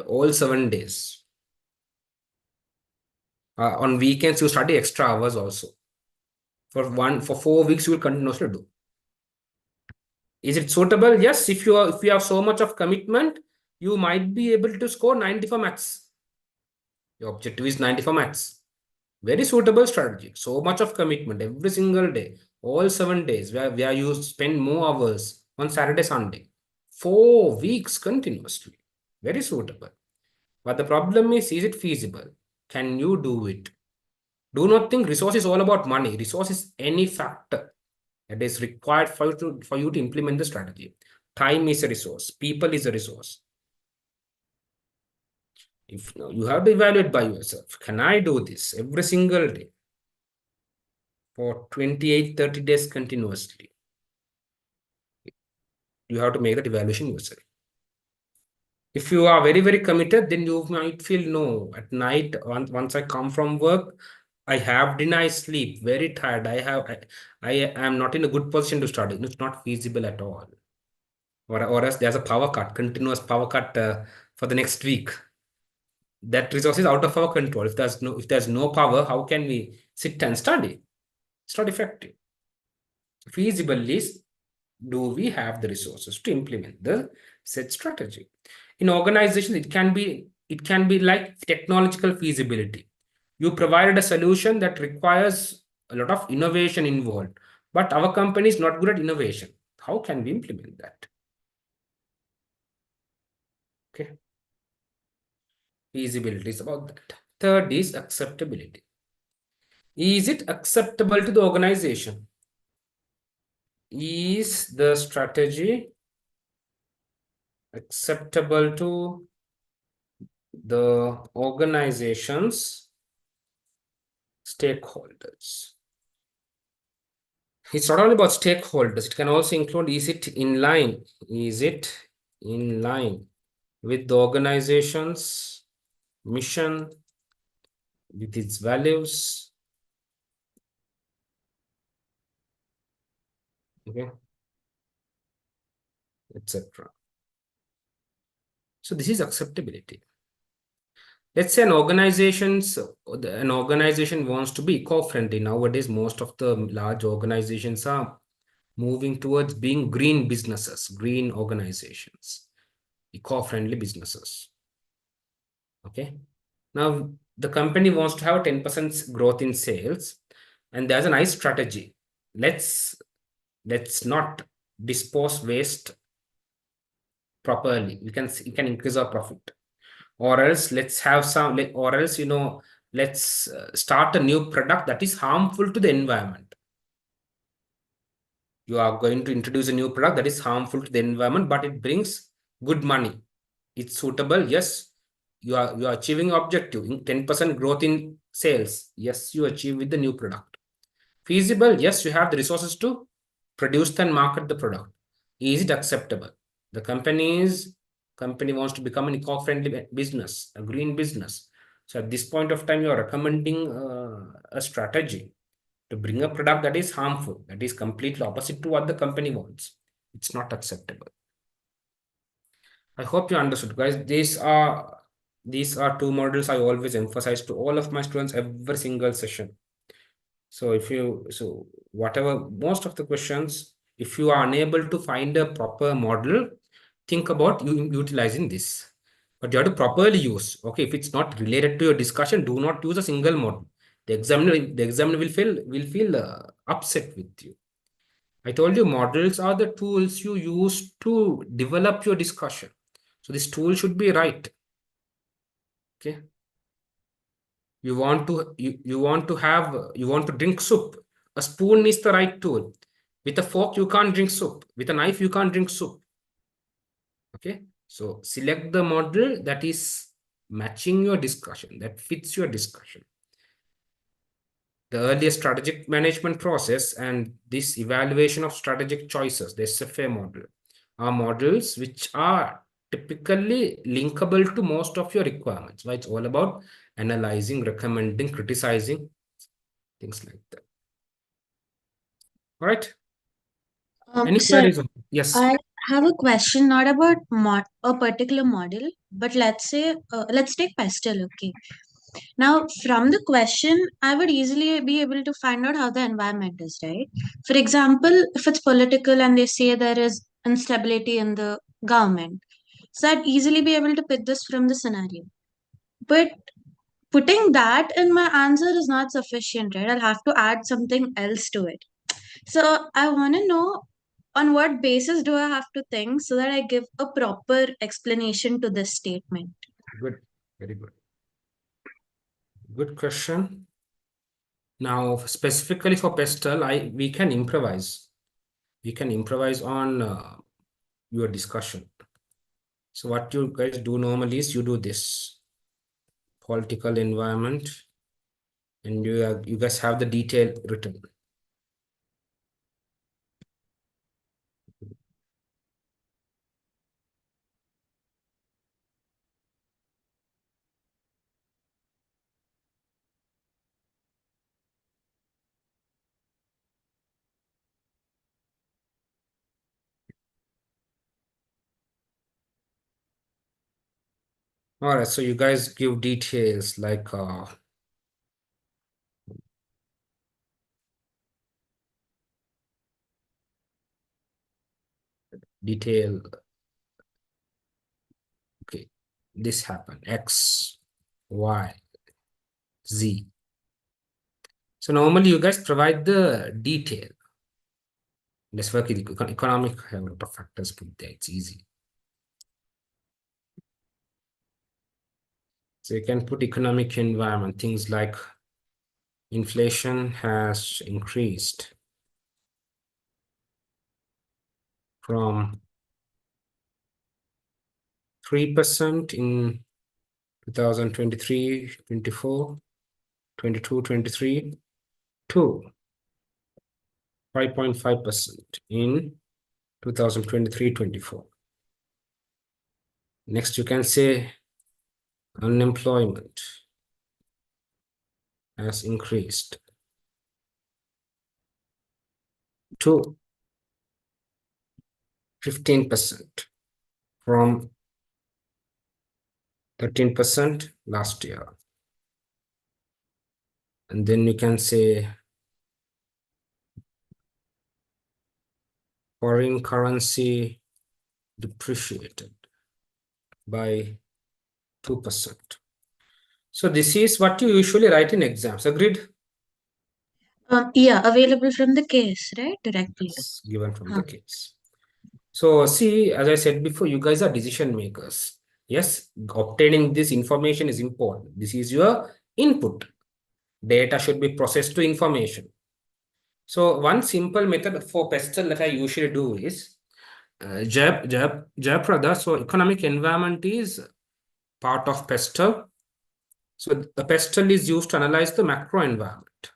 all 7 days. On weekends, you study extra hours also. For 4 weeks, you will continuously do. Is it suitable? Yes. If you have so much of commitment, you might be able to score 90 for maths. Your objective is 90 for maths. Very suitable strategy. So much of commitment every single day, all 7 days, where you spend more hours on Saturday, Sunday, 4 weeks continuously. Very suitable. But the problem is it feasible? Can you do it? Do not think resource is all about money. Resource is any factor that is required for you to implement the strategy. Time is a resource. People is a resource. If you have to evaluate by yourself, can I do this every single day for 28, 30 days continuously? You have to make that evaluation yourself. If you are very, very committed, then you might feel, no, at night, once I come from work, I have denied sleep, very tired. I am not in a good position to study. It's not feasible at all. Or else there's a power cut, continuous power cut for the next week. That resource is out of our control. If there's no power, how can we sit and study? It's not effective. Feasible is, do we have the resources to implement the said strategy? In organization, it can be like technological feasibility. You provided a solution that requires a lot of innovation involved, but our company is not good at innovation. How can we implement that? Okay, feasibility is about that. Third is acceptability. Is it acceptable to the organization? Is the strategy acceptable to the organization's stakeholders? It's not only about stakeholders, it can also include, is it in line? Is it in line with the organization's mission, with its values? Okay, etc. So this is acceptability. Let's say an organization wants to be eco-friendly. Nowadays, most of the large organizations are moving towards being green businesses, green organizations, eco-friendly businesses. Okay. Now, the company wants to have 10% growth in sales, and there's a nice strategy. Let's not dispose waste properly. We can increase our profit. Or else let's start a new product that is harmful to the environment. You are going to introduce a new product that is harmful to the environment, but it brings good money. It's suitable. Yes, you are achieving objective in 10% growth in sales. Yes, you achieve with the new product. Feasible. Yes, you have the resources to produce and market the product. Is it acceptable? The company wants to become an eco-friendly business, a green business. So at this point of time, you are recommending a strategy to bring a product that is harmful, that is completely opposite to what the company wants. It's not acceptable. I hope you understood, guys. These are two models I always emphasize to all of my students every single session. So whatever, most of the questions, if you are unable to find a proper model, think about utilizing this. But you have to properly use. Okay, if it's not related to your discussion, do not use a single model. The examiner will feel upset with you. I told you models are the tools you use to develop your discussion. So this tool should be right. Okay. You want to drink soup. A spoon is the right tool. With a fork, you can't drink soup. With a knife, you can't drink soup. Okay. So select the model that is matching your discussion, that fits your discussion. The earlier strategic management process and this evaluation of strategic choices, the SFA model, are models which are typically linkable to most of your requirements. Right? It's all about analyzing, recommending, criticizing, things like that. All right. Any Sir, queries? Yes. I have a question not about a particular model, but let's take pastel. Okay. Now, from the question, I would easily be able to find out how the environment is, right? For example, if it's political and they say there is instability in the government, so I'd easily be able to pick this from the scenario. But putting that in my answer is not sufficient, right? I'll have to add something else to it. So I want to know on what basis do I have to think so that I give a proper explanation to this statement. Good. Very good. Good question. Now, specifically for pestle, we can improvise. We can improvise on your discussion. So what you guys do normally is you do this political environment, and you guys have the detail written. All right, so you guys give details like detail. Okay, this happened. X, Y, Z. So normally you guys provide the detail. Let's work with economic factors. Put there. It's easy. So you can put economic environment, things like inflation has increased from 3% in 2023, 24, 22, 23 to 5.5% in 2023, 24. Next, you can say unemployment has increased to 15% from 13% last year. And then you can say foreign currency depreciated by 2%. So this is what you usually write in exams. Agreed? Yeah, available from the case, right? Directly. It's given from Huh. the case. So see, as I said before, you guys are decision makers. Yes, obtaining this information is important. This is your input. Data should be processed to information. So one simple method for pestle that I usually do is Jayaprada. So economic environment is part of pestle. So the pestle is used to analyze the macro environment.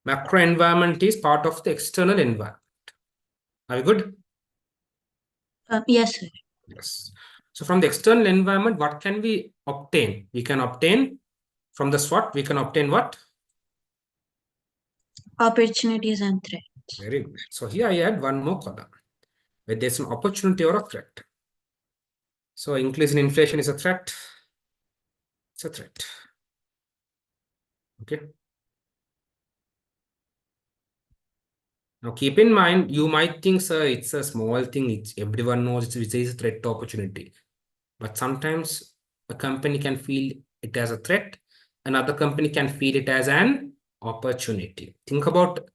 Macro environment is part of the external environment. Are you good? Yes, sir. Yes. So from the external environment, what can we obtain? We can obtain from the SWOT, we can obtain what? Opportunities and threats. Very good. So here I add one more column where there's an opportunity or a threat. So increase in inflation is a threat. It's a threat. Okay. Now keep in mind, you might think, sir, it's a small thing. It's, everyone knows it's a threat to opportunity. But sometimes a company can feel it as a threat. Another company can feel it as an opportunity. Think about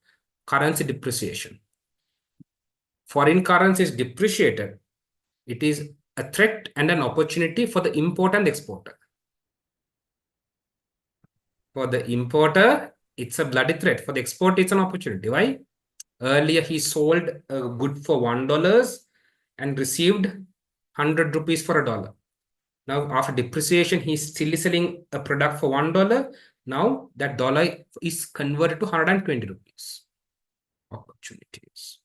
currency depreciation. Foreign currency is depreciated. It is a threat and an opportunity for the importer and exporter. For the importer, it's a bloody threat. For the exporter, it's an opportunity. Why? Earlier, he sold a good for $1 and received 100 rupees for $1. Now, after depreciation, he's still selling a product for $1. Now, that dollar is converted to 120 rupees. Opportunities.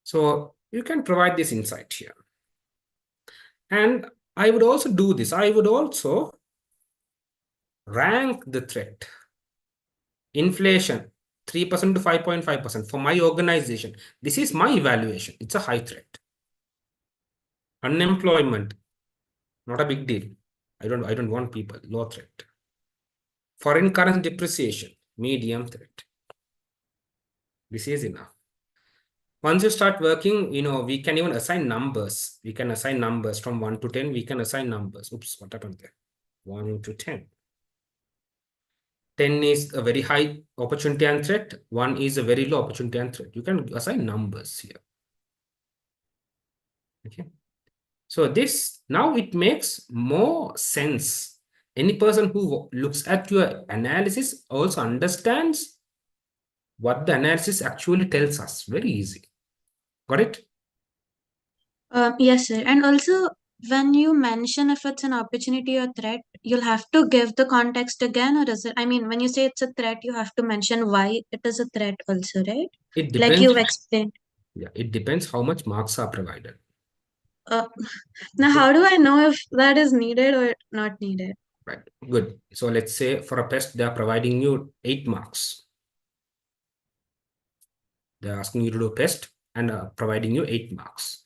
So, you can provide this insight here. And I would also do this. I would also rank the threat. Inflation, 3% to 5.5% for my organization. This is my evaluation. It's a high threat. Unemployment, not a big deal. I don't want people. Low threat. Foreign currency depreciation, medium threat. This is enough. Once you start working, we can even assign numbers. We can assign numbers from 1 to 10. We can assign numbers. Oops, what happened there? 1 to 10. 10 is a very high opportunity and threat. 1 is a very low opportunity and threat. You can assign numbers here. Okay. So this, now it makes more sense. Any person who looks at your analysis also understands what the analysis actually tells us. Very easy. Got it? Yes, sir. And also, when you mention if it's an opportunity or threat, you'll have to give the context again, or is it? I mean, when you say it's a threat, you have to mention why it is a threat also, right? It Like depends. you've explained. Yeah, it depends how much marks are provided. Uh, Now, how do I know if that is needed or not needed? Right. Good. So let's say for a test, they are providing you 8 marks. They're asking you to do a test and providing you 8 marks.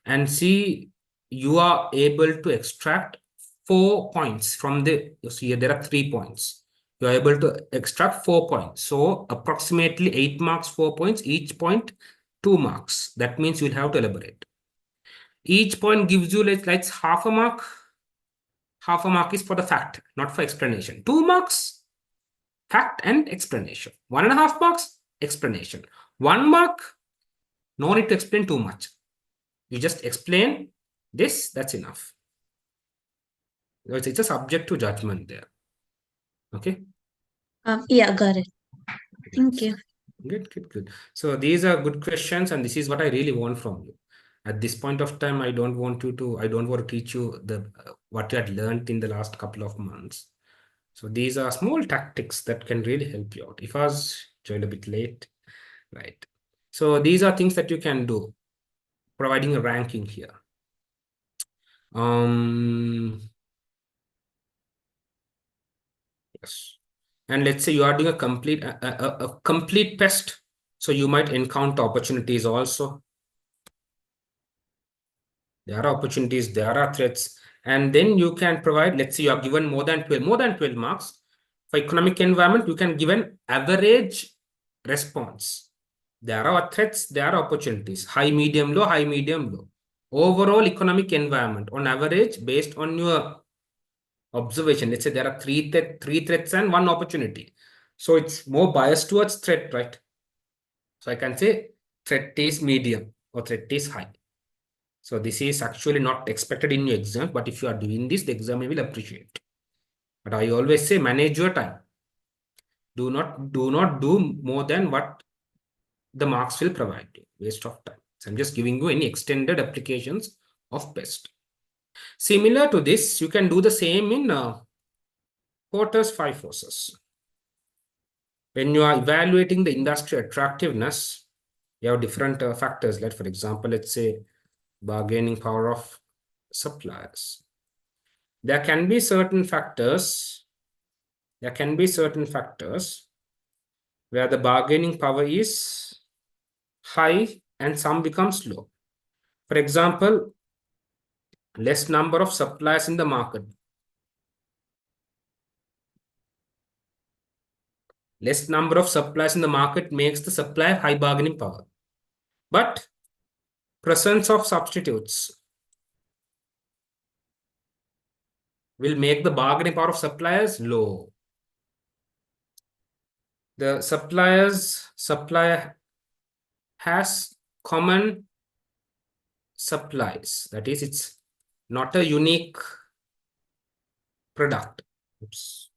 And see, you are able to extract 4 points from you see here, there are 3 points. You are able to extract 4 points. So approximately 8 marks, 4 points, each point 2 marks. That means you'll have to elaborate. Each point gives you like half a mark. Half a mark is for the fact, not for explanation. 2 marks, fact and explanation. 1.5 marks, explanation. 1 mark, no need to explain too much. You just explain this, that's enough. It's a subjective judgment there. Okay. Yeah, got it. Thank you. Good. So these are good questions, and this is what I really want from you. At this point of time, I don't want to teach you what you had learned in the last couple of months. So these are small tactics that can really help you out. If I was joined a bit late, right? So these are things that you can do, providing a ranking here. Yes. And let's say you are doing a complete test, so you might encounter opportunities also. There are opportunities, there are threats, and then you can provide, let's say you are given more than 12 marks. For economic environment, you can give an average response. There are threats, there are opportunities, high, medium, low, high, medium, low. Overall economic environment on average based on your observation. Let's say there are three threats and 1 opportunity. So it's more biased towards threat, right? So I can say threat is medium or threat is high. So this is actually not expected in your exam, but if you are doing this, the examiner will appreciate. But I always say manage your time. Do not do more than what the marks will provide you. Waste of time. So I'm just giving you any extended applications of best. Similar to this, you can do the same in Porter's 5 forces. When you are evaluating the industry attractiveness, you have different factors. Like, for example, let's say bargaining power of suppliers. There can be certain factors. There can be certain factors where the bargaining power is high and some becomes low. For example, less number of suppliers in the market. Less number of suppliers in the market makes the supplier high bargaining power. But presence of substitutes will make the bargaining power of suppliers low. The supplier has common supplies. That is, it's not a unique product. Oops.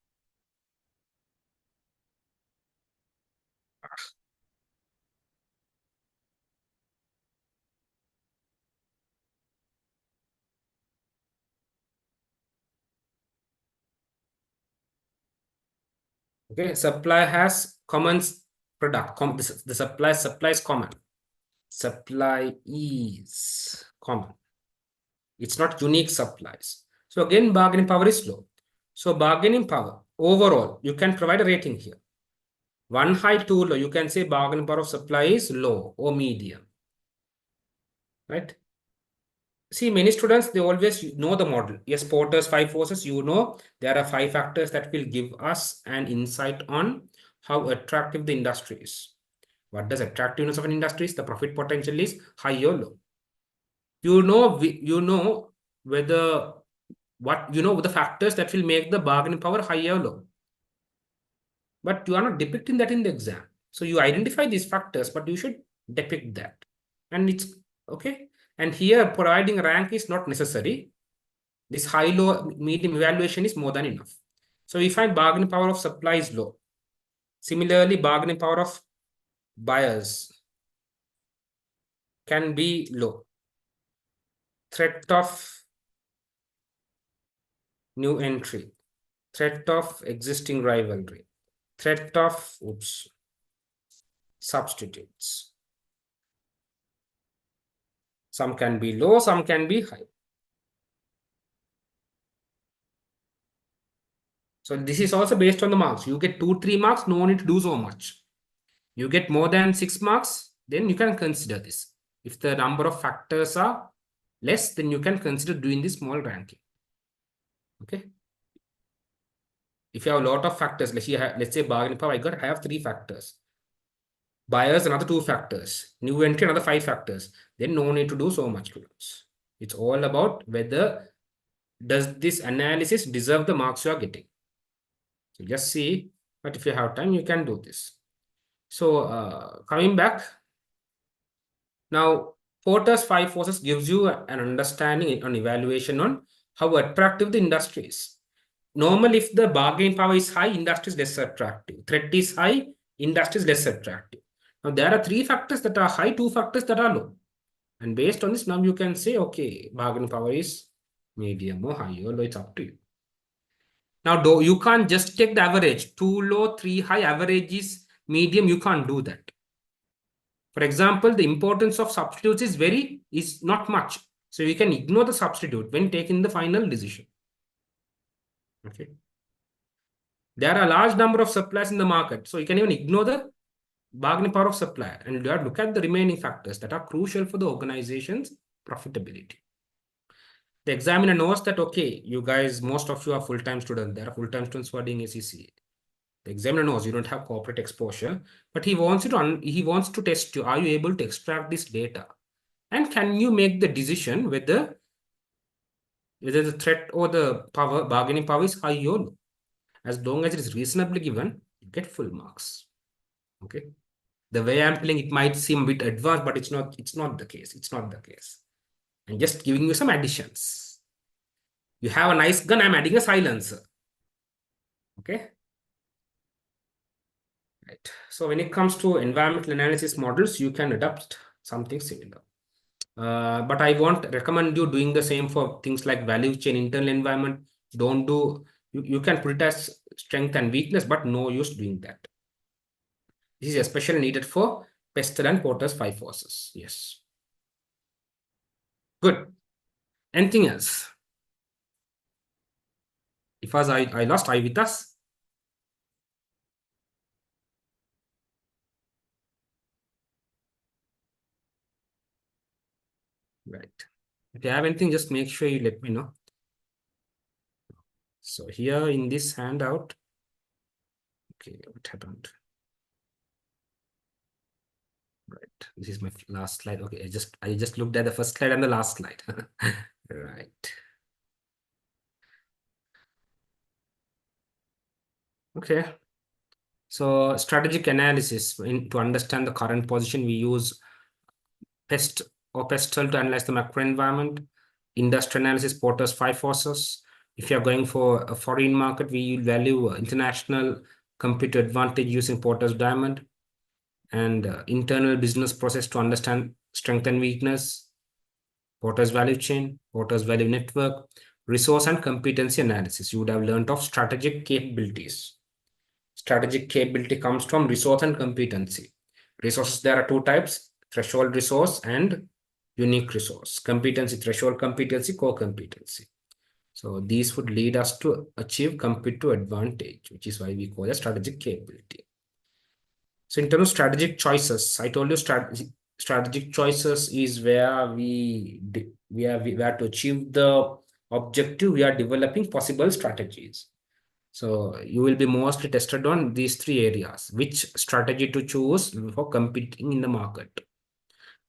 Okay, supply has common product. The supply is common. Supply is common. It's not unique supplies. So again, bargaining power is low. So bargaining power overall, you can provide a rating here. 1 high, 2 low. You can say bargaining power of supply is low or medium. Right? See, many students, they always know the model. Yes, Porter's 5 forces, you know, there are 5 factors that will give us an insight on how attractive the industry is. What does attractiveness of an industry is? The profit potential is high or low. You know whether the factors that will make the bargaining power high or low. But you are not depicting that in the exam. So you identify these factors, but you should depict that. And it's okay. And here providing rank is not necessary. This high, low, medium evaluation is more than enough. So we find bargaining power of supply is low. Similarly, bargaining power of buyers can be low. Threat of new entry. Threat of existing rivalry. Threat of substitutes. Some can be low, some can be high. So this is also based on the marks. You get 2-3 marks, no need to do so much. You get more than 6 marks, then you can consider this. If the number of factors are less, then you can consider doing the small ranking. Okay. If you have a lot of factors, let's say bargaining power, I have 3 factors. Buyers, another 2 factors. New entry, another 5 factors. Then no need to do so much, students. It's all about whether does this analysis deserve the marks you are getting. So just see, but if you have time, you can do this. So coming back, now Porter's 5 forces gives you an understanding, an evaluation on how attractive the industry is. Normally, if the bargaining power is high, industry is less attractive. Threat is high, industry is less attractive. Now, there are 3 factors that are high, 2 factors that are low. And based on this, now you can say, okay, bargaining power is medium or high or low, it's up to you. Now, you can't just take the average. 2 low, 3 high, average is medium. You can't do that. For example, the importance of substitutes is not much. So you can ignore the substitute when taking the final decision. Okay. There are a large number of suppliers in the market. So you can even ignore the bargaining power of supplier and you have to look at the remaining factors that are crucial for the organization's profitability. The examiner knows that, okay, you guys, most of you are full-time students. There are full-time students who are doing ACCA. The examiner knows you don't have corporate exposure, but he wants to test you. Are you able to extract this data? And can you make the decision whether the threat or the bargaining power is high or low? As long as it is reasonably given, you get full marks. Okay. The way I'm telling it might seem a bit advanced, but it's not the case. It's not the case. I'm just giving you some additions. You have a nice gun, I'm adding a silencer. Okay. Right. So when it comes to environmental analysis models, you can adopt something similar. But I won't recommend you doing the same for things like value chain, internal environment. Don't do, you can put it as strength and weakness, but no use doing that. This is especially needed for Pestel and Porter's 5 forces. Yes. Good. Anything else? If as I lost, I with us. Right. If you have anything, just make sure you let me know. So here in this handout, okay, what happened? Right. This is my last slide. Okay, I just looked at the first slide and the last slide. Right. Okay. So strategic analysis to understand the current position, we use PEST or PESTEL to analyze the macro environment. Industrial analysis, Porter's 5 forces. If you're going for a foreign market, we value international competitive advantage using Porter's diamond. And internal business process to understand strength and weakness, Porter's value chain, Porter's value network, resource and competency analysis. You would have learned of strategic capabilities. Strategic capability comes from resource and competency. Resources, there are 2 types, threshold resource and unique resource. Competency, threshold competency, core competency. So these would lead us to achieve competitive advantage, which is why we call it strategic capability. So in terms of strategic choices, I told you strategic choices is where we are to achieve the objective, we are developing possible strategies. So you will be mostly tested on these 3 areas, which strategy to choose for competing in the market.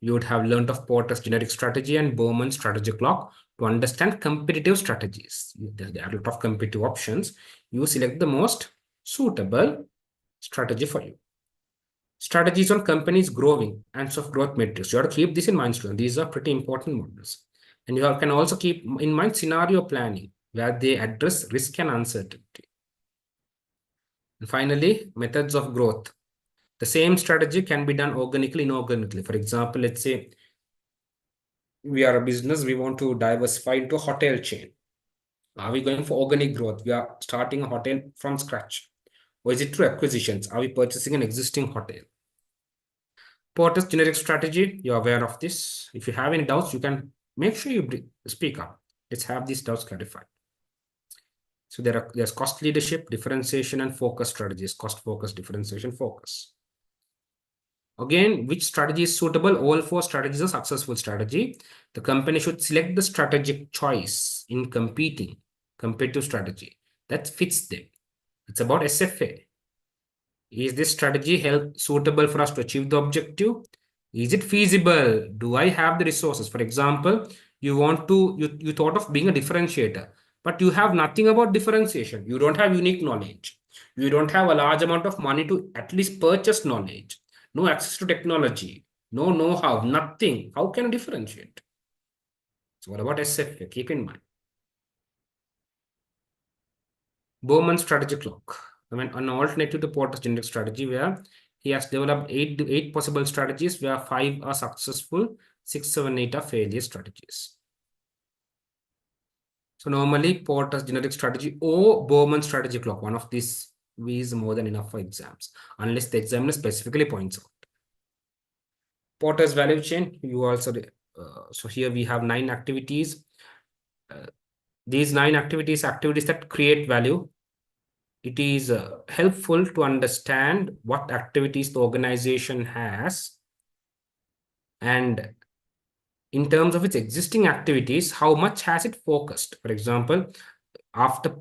You would have learned of Porter's generic strategy and Bowman's strategic lock to understand competitive strategies. There are a lot of competitive options. You select the most suitable strategy for you. Strategies on companies growing and of growth metrics. You have to keep this in mind, students. These are pretty important models. And you can also keep in mind scenario planning, where they address risk and uncertainty. And finally, methods of growth. The same strategy can be done organically, inorganically. For example, let's say we are a business, we want to diversify into a hotel chain. Are we going for organic growth? We are starting a hotel from scratch. Or is it through acquisitions? Are we purchasing an existing hotel? Porter's generic strategy, you're aware of this. If you have any doubts, you can make sure you speak up. Let's have these doubts clarified. So there's cost leadership, differentiation, and focus strategies. Cost, focus, differentiation, focus. Again, which strategy is suitable? All four strategies are successful strategy. The company should select the strategic choice in competing, competitive strategy that fits them. It's about SFA. Is this strategy suitable for us to achieve the objective? Is it feasible? Do I have the resources? For example, you thought of being a differentiator, but you have nothing about differentiation. You don't have unique knowledge. You don't have a large amount of money to at least purchase knowledge. No access to technology. No know-how. Nothing. How can you differentiate? So what about SFA? Keep in mind. Bowman's strategy clock. I mean, an alternative to Porter's generic strategy where he has developed eight possible strategies where 5 are successful, 6, 7, 8 are failure strategies. So normally Porter's generic strategy or Bowman's strategy clock, one of these is more than enough for exams, unless the examiner specifically points out. Porter's value chain, you also, so here we have 9 activities. These 9 activities that create value. It is helpful to understand what activities the organization has, and in terms of its existing activities, how much has it focused. For example, after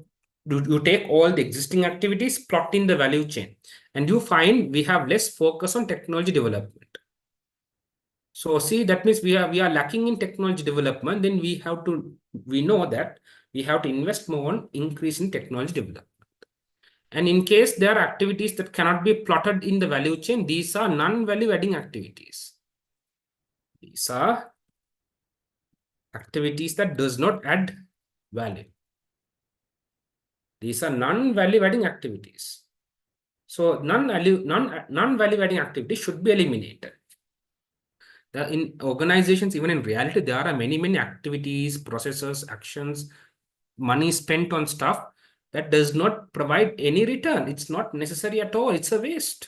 you take all the existing activities, plot in the value chain, and you find we have less focus on technology development. So see, that means we are lacking in technology development. Then we know that we have to invest more on increase in technology development. And in case there are activities that cannot be plotted in the value chain, these are non-value adding activities. These are activities that does not add value. These are non-value adding activities. So non-value adding activities should be eliminated. In organizations, even in reality, there are many activities, processes, actions, money spent on stuff that does not provide any return. It's not necessary at all. It's a waste.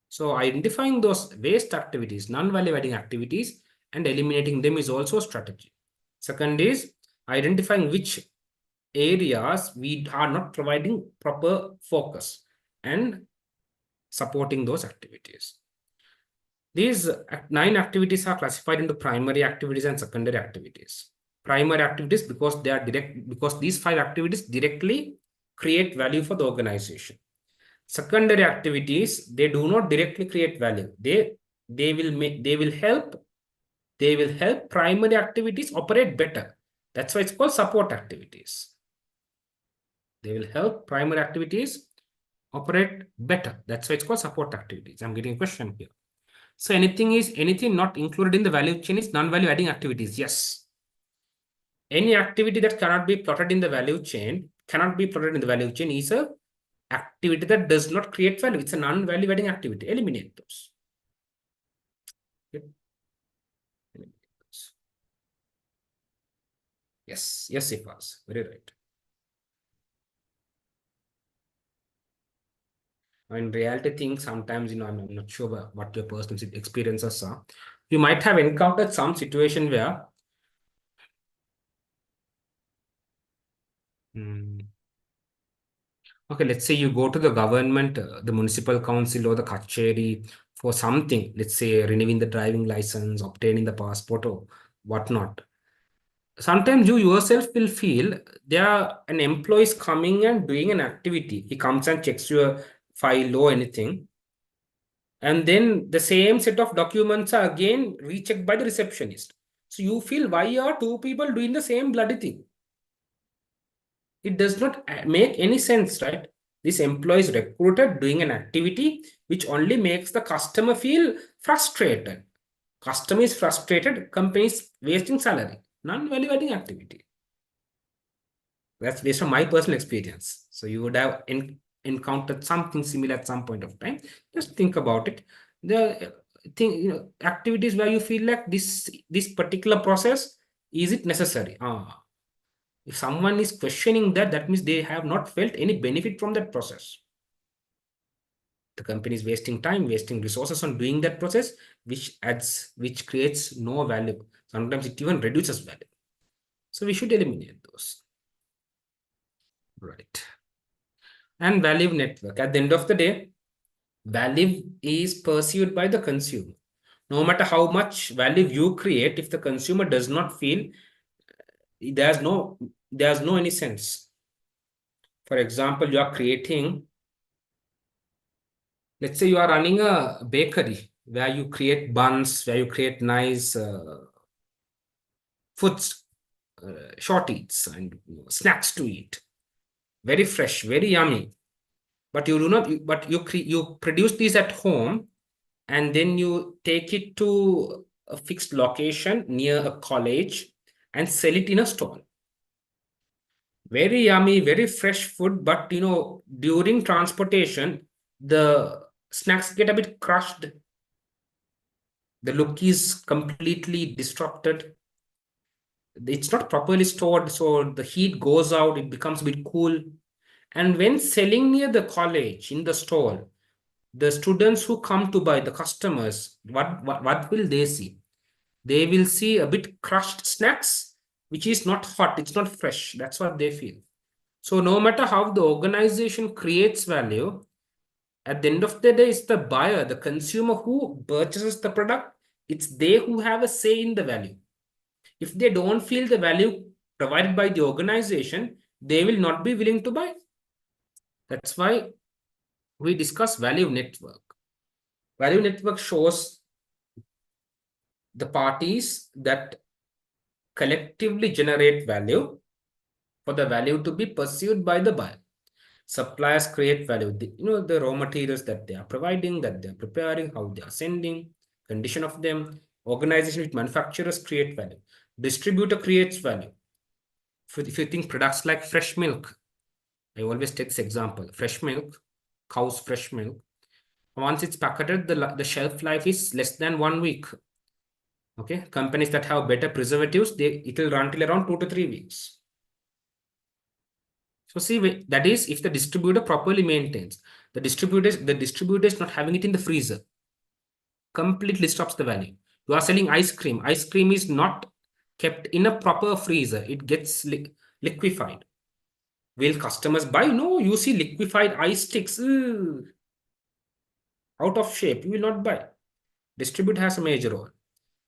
So identifying those waste activities, non-value adding activities, and eliminating them is also a strategy. Second is identifying which areas we are not providing proper focus and supporting those activities. These 9 activities are classified into primary activities and secondary activities. Primary activities because these 5 activities directly create value for the organization. Secondary activities, they do not directly create value. They will help primary activities operate better. That's why it's called support activities. They will help primary activities operate better. That's why it's called support activities. I'm getting a question here. So anything not included in the value chain is non-value adding activities. Yes. Any activity that cannot be plotted in the value chain is a activity that does not create value. It's a non-value adding activity. Eliminate those. Okay. Eliminate those. Yes, it was very right. In reality, things sometimes, I'm not sure what your personal experiences are. You might have encountered some situation where okay, let's say you go to the government, the municipal council or the kacheri for something, let's say renewing the driving license, obtaining the passport or whatnot. Sometimes you yourself will feel an employee is coming and doing an activity. He comes and checks your file or anything. And then the same set of documents are again rechecked by the receptionist. So you feel, why are 2 people doing the same bloody thing? It does not make any sense, right? This employee is recruited doing an activity which only makes the customer feel frustrated. Customer is frustrated, company is wasting salary. Non-value adding activity. That's based on my personal experience. So you would have encountered something similar at some point of time. Just think about it. The thing, activities where you feel like this particular process, is it necessary? If someone is questioning that, that means they have not felt any benefit from that process. The company is wasting time, wasting resources on doing that process, which creates no value. Sometimes it even reduces value. So we should eliminate those. Right. And value network. At the end of the day, Value is perceived by the consumer. No matter how much value you create, if the consumer does not feel, there's no any sense. For example, you are creating, let's say you are running a bakery where you create buns, where you create nice foods, short eats and snacks to eat. Very fresh, very yummy. But you do not, but you produce these at home and then you take it to a fixed location near a college and sell it in a stall. Very yummy, very fresh food, but during transportation, the snacks get a bit crushed. The look is completely disrupted. It's not properly stored, so the heat goes out, it becomes a bit cool. And when selling near the college in the stall, the students who come to buy, the customers, what will they see? They will see a bit crushed snacks, which is not hot, it's not fresh. That's what they feel. So no matter how the organization creates value, at the end of the day, it's the buyer, the consumer who purchases the product. It's they who have a say in the value. If they don't feel the value provided by the organization, they will not be willing to buy. That's why we discuss value network. Value network shows the parties that collectively generate value for the value to be perceived by the buyer. Suppliers create value. The raw materials that they are providing, that they are preparing, how they are sending, condition of them. Organization with manufacturers create value. Distributor creates value. If you think products like fresh milk, I always take this example. Fresh milk, cow's fresh milk. Once it's packeted, the shelf life is less than 1 week. Okay, companies that have better preservatives, it will run till around 2 to 3 weeks. So see, that is if the distributor properly maintains. The distributor is not having it in the freezer. Completely stops the value. You are selling ice cream. Ice cream is not kept in a proper freezer. It gets liquefied. Will customers buy? No, you see liquefied ice sticks. Out of shape. You will not buy. Distributor has a major role.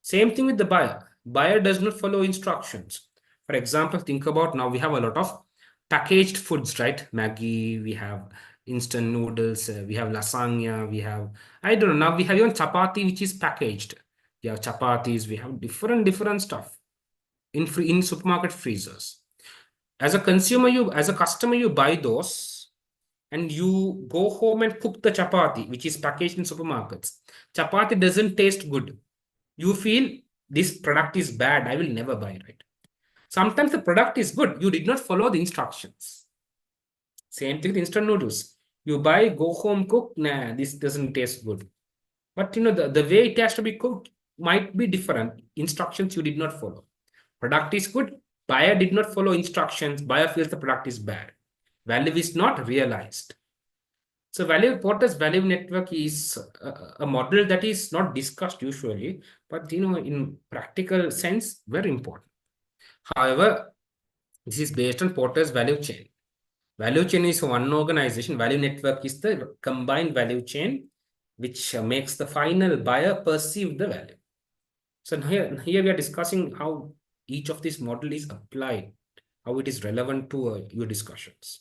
Same thing with the buyer. Buyer does not follow instructions. For example, think about now we have a lot of packaged foods, right? Maggi, we have instant noodles, we have lasagna, we have, I don't know, now we have even chapati, which is packaged. We have chapatis, we have different stuff in supermarket freezers. As a consumer, as a customer, you buy those and you go home and cook the chapati, which is packaged in supermarkets. Chapati doesn't taste good. You feel this product is bad, I will never buy, right? Sometimes the product is good, you did not follow the instructions. Same thing with instant noodles. You buy, go home, cook, nah, this doesn't taste good. But the way it has to be cooked might be different. Instructions you did not follow. Product is good, buyer did not follow instructions, buyer feels the product is bad. Value is not realized. So Porter's value network is a model that is not discussed usually, but in practical sense, very important. However, this is based on Porter's value chain. Value chain is one organization. Value network is the combined value chain, which makes the final buyer perceive the value. So here we are discussing how each of these model is applied, how it is relevant to your discussions.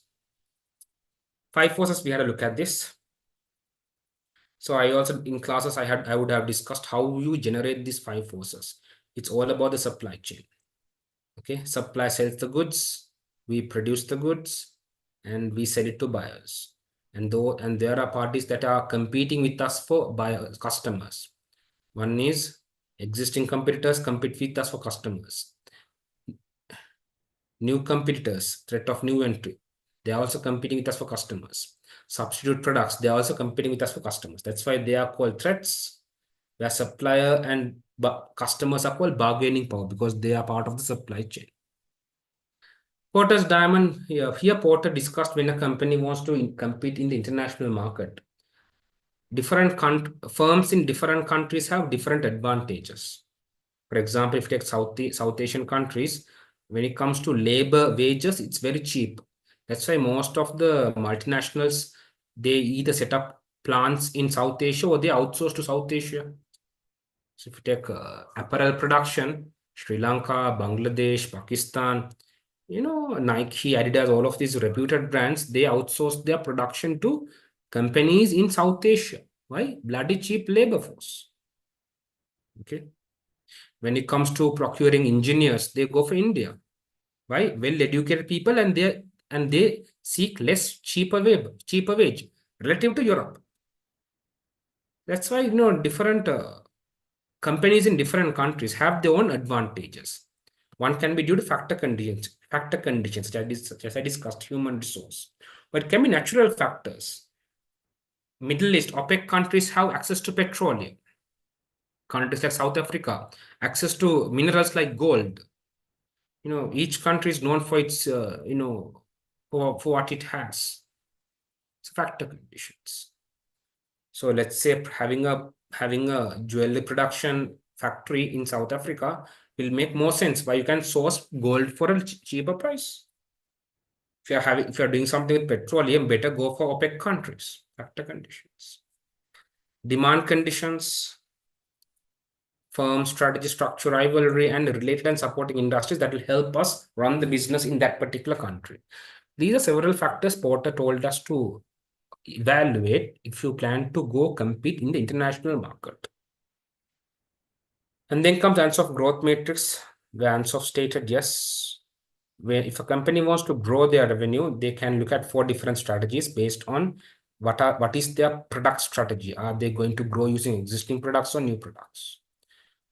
5 forces, we had a look at this. So I also, in classes, I would have discussed how you generate these 5 forces. It's all about the supply chain. Okay, supply sells the goods, we produce the goods, and we sell it to buyers. And there are parties that are competing with us for buyers, customers. One is existing competitors compete with us for customers. New competitors, threat of new entry. They are also competing with us for customers. Substitute products, they are also competing with us for customers. That's why they are called threats, where supplier and customers are called bargaining power because they are part of the supply chain. Porter's diamond, here Porter discussed when a company wants to compete in the international market. Different firms in different countries have different advantages. For example, if you take South Asian countries, when it comes to labor wages, it's very cheap. That's why most of the multinationals, they either set up plants in South Asia, or they outsource to South Asia. So if you take apparel production, Sri Lanka, Bangladesh, Pakistan, Nike, Adidas, all of these reputed brands, they outsource their production to companies in South Asia. Why? Bloody cheap labor force. Okay. When it comes to procuring engineers, they go for India. Why? Well-educated people, and they seek less cheaper wage relative to Europe. That's why different companies in different countries have their own advantages. One can be due to factor conditions such as I discussed, human resource, but it can be natural factors. Middle East, OPEC countries have access to petroleum. Countries like South Africa, access to minerals like gold. Each country is known for its, for what it has. It's factor conditions. So let's say having a jewelry production factory in South Africa will make more sense, why you can source gold for a cheaper price. If you're doing something with petroleum, better go for OPEC countries. Factor conditions. Demand conditions, firm strategy, structure, rivalry, and related and supporting industries that will help us run the business in that particular country. These are several factors Porter told us to evaluate if you plan to go compete in the international market. And then comes Ansoff growth matrix, where Ansoff stated, yes, where if a company wants to grow their revenue, they can look at 4 different strategies based on what is their product strategy. Are they going to grow using existing products or new products?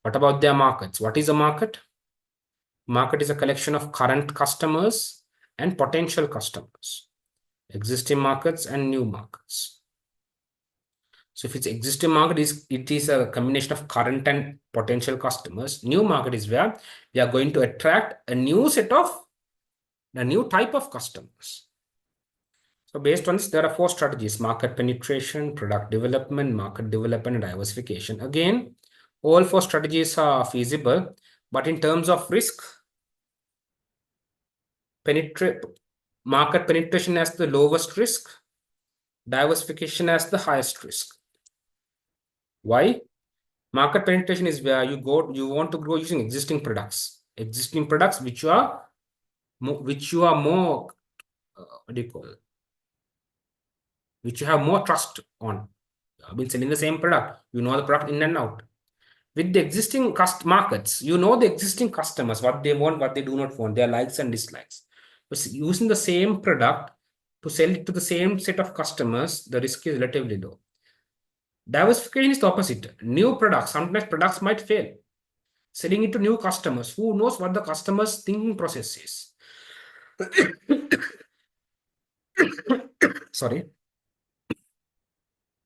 What about their markets? What is a market? Market is a collection of current customers and potential customers, existing markets and new markets. So if it's existing market, it is a combination of current and potential customers. New market is where we are going to attract a new type of customers. So based on this, there are 4 strategies: market penetration, product development, market development, and diversification. Again, all 4 strategies are feasible, but in terms of risk, market penetration has the lowest risk, diversification has the highest risk. Why? Market penetration is where you want to grow using existing products which you are more what do you call, which you have more trust on. I've been selling the same product, the product in and out. With the existing markets, the existing customers, what they want, what they do not want, their likes and dislikes. But using the same product to sell it to the same set of customers, the risk is relatively low. Diversification is the opposite. New products, sometimes products might fail. Selling it to new customers, who knows what the customer's thinking process is. Sorry.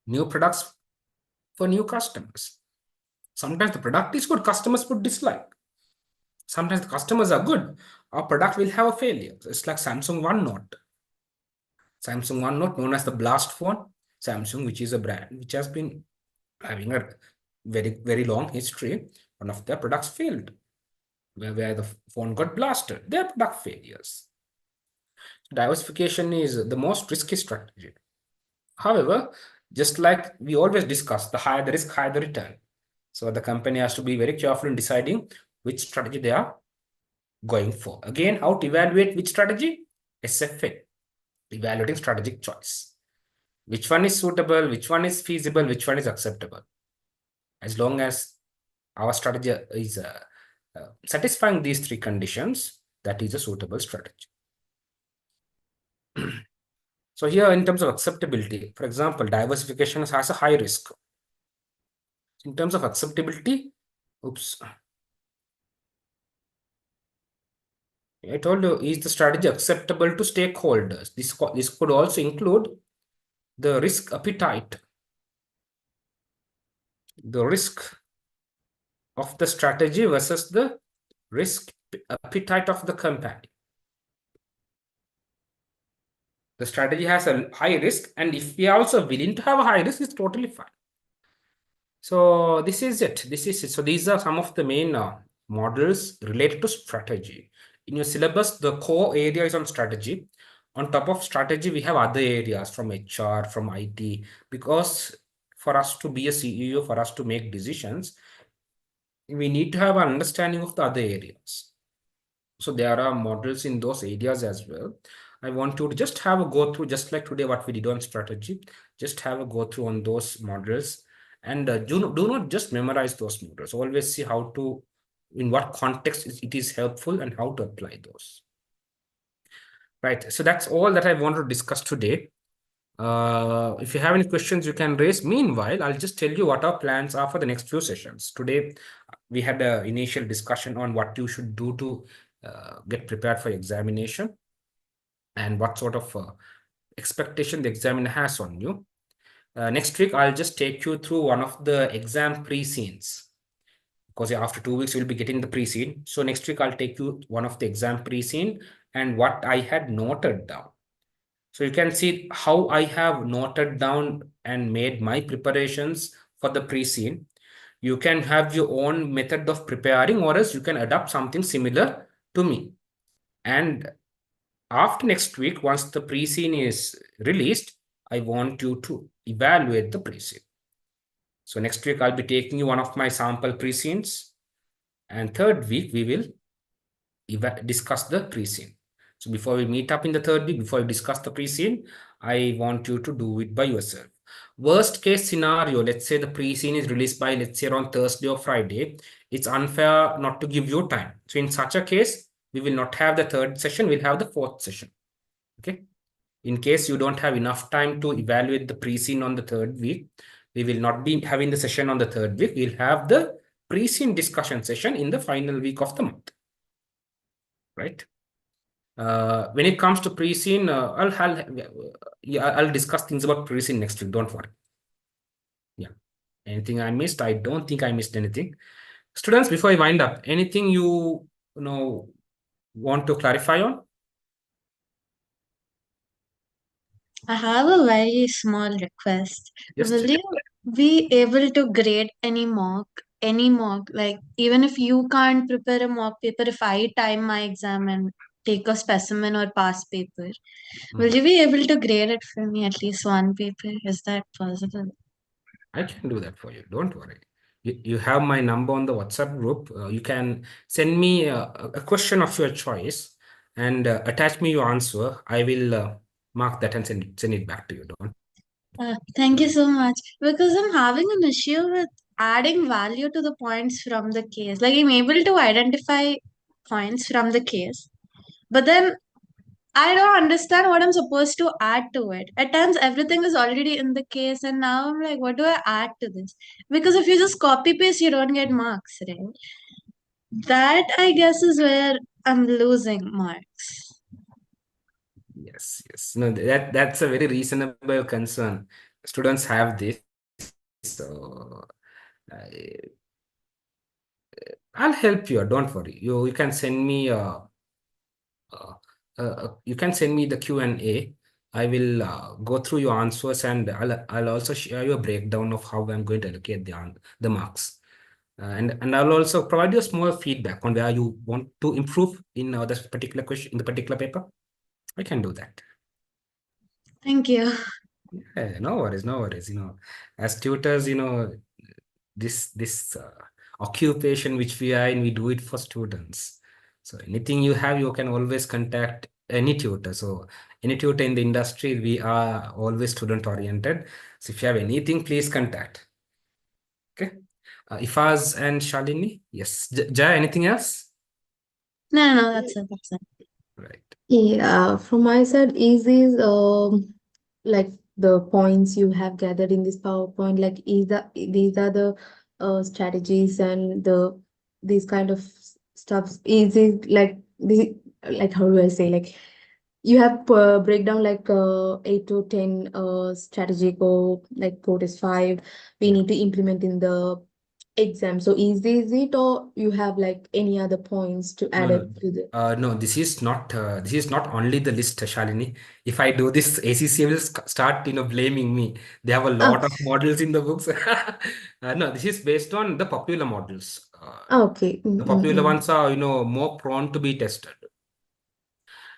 New products for new customers. Sometimes the product is good, customers would dislike. Sometimes the customers are good, our product will have a failure. It's like Samsung OneNote. Samsung OneNote, known as the Blast phone. Samsung, which is a brand which has been having a very, very long history. One of their products failed, where the phone got blasted. Their product failures. Diversification is the most risky strategy. However, just like we always discuss, the higher the risk, higher the return. So the company has to be very careful in deciding which strategy they are going for. Again, how to evaluate which strategy? SFA, evaluating strategic choice. Which one is suitable, which one is feasible, which one is acceptable. As long as our strategy is satisfying these 3 conditions, that is a suitable strategy. So here, in terms of acceptability, for example, diversification has a high risk. In terms of acceptability, I told you, is the strategy acceptable to stakeholders? This could also include the risk appetite, the risk of the strategy versus the risk appetite of the company. The strategy has a high risk, and if we are also willing to have a high risk, it's totally fine. So this is it. So these are some of the main models related to strategy. In your syllabus, the core area is on strategy. on top of strategy, we have other areas from HR, from IT, because for us to be a CEO, for us to make decisions, we need to have an understanding of the other areas. So there are models in those areas as well. I want you to just have a go through, just like today what we did on strategy, just have a go through on those models, and do not just memorize those models. Always see how to, in what context it is helpful and how to apply those. Right. So that's all that I want to discuss today. If you have any questions, you can raise. Meanwhile, I'll just tell you what our plans are for the next few sessions. Today, we had an initial discussion on what you should do to get prepared for examination and what sort of expectation the examiner has on you. Next week, I'll just take you through one of the exam pre-scenes, because after 2 weeks, you'll be getting the pre-scene. So next week, I'll take you one of the exam pre-scene and what I had noted down. So you can see how I have noted down and made my preparations for the pre-scene. You can have your own method of preparing, or else you can adopt something similar to me. And after next week, once the pre-scene is released, I want you to evaluate the pre-scene. So next week, I'll be taking you one of my sample pre-scenes. And third week, we will discuss the pre-scene. So before we meet up in the third week, before we discuss the pre-scene, I want you to do it by yourself. Worst case scenario, let's say the pre-scene is released by, let's say, around Thursday or Friday. It's unfair not to give you time. So in such a case, we will not have the third session, we'll have the fourth session. Okay. In case you don't have enough time to evaluate the pre-scene on the third week, we will not be having the session on the third week. We'll have the pre-scene discussion session in the final week of the month. Right? When it comes to pre-scene, I'll discuss things about pre-scene next week. Don't worry. Yeah. Anything I missed? I don't think I missed anything. Students, before I wind up, anything you know want to clarify on? I have a very small request. Yes. Will you be able to grade any mock? Any mock, like even if you can't prepare a mock paper, if I time my exam and take a specimen or past paper, will you be able to grade it for me at least one paper? Is that possible? I can do that for you. Don't worry. You have my number on the WhatsApp group. You can send me a question of your choice and attach me your answer. I will mark that and send it back to you. Don't. Thank you so much. Because I'm having an issue with adding value to the points from the case. Like I'm able to identify points from the case, but then I don't understand what I'm supposed to add to it. At times, everything is already in the case, and now I'm like, what do I add to this? Because if you just copy paste, you don't get marks, right? That I guess is where I'm losing marks. Yes, yes. No, that's a very reasonable concern. Students have this, so I, I'll help you. Don't worry. You can send me you can send me the Q&A. I will go through your answers, and I'll also share you a breakdown of how I'm going to allocate the marks. And I'll also provide you a small feedback on where you want to improve in this particular question, in the particular paper. I can do that. Thank you. Yeah, no worries, no worries. As tutors, this occupation which we are in, we do it for students. So anything you have, you can always contact any tutor. So any tutor in the industry, we are always student oriented. So if you have anything, please contact. Okay. Ifaz and Shalini. Yes. Jaya, anything else? No, that's it. That's it. Right. Yeah, from my side, is like the points you have gathered in this PowerPoint, like these are the strategies and these kind of stuffs. Is it like how do I say, like you have breakdown like 8 to 10 strategic, or like 4 to 5 we need to implement in the exam. So is this it, or you have like any other points to No, add no, it to the? no. This is not only the list, Shalini. If I do this, ACCA will start, blaming me. They have a Oh, lot of models in the books. No, this is based on the popular models. okay. The popular Mm-mm. ones are, more prone to be tested.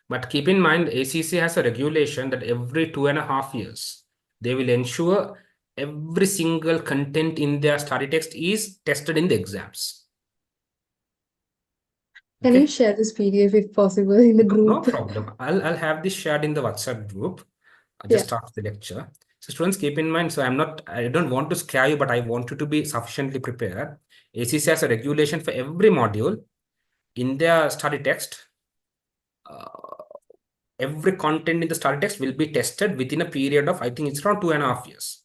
But keep in mind, ACCA has a regulation that every 2.5 years, they will ensure every single content in their study text is tested in the exams. Can you Okay, share this PDF if possible in the no group? problem. I'll have this shared in the WhatsApp group Yeah. just after the lecture. So students, keep in mind, so I don't want to scare you, but I want you to be sufficiently prepared. ACCA has a regulation for every module in their study text. Every content in the study text will be tested within a period of, I think it's around 2.5 years.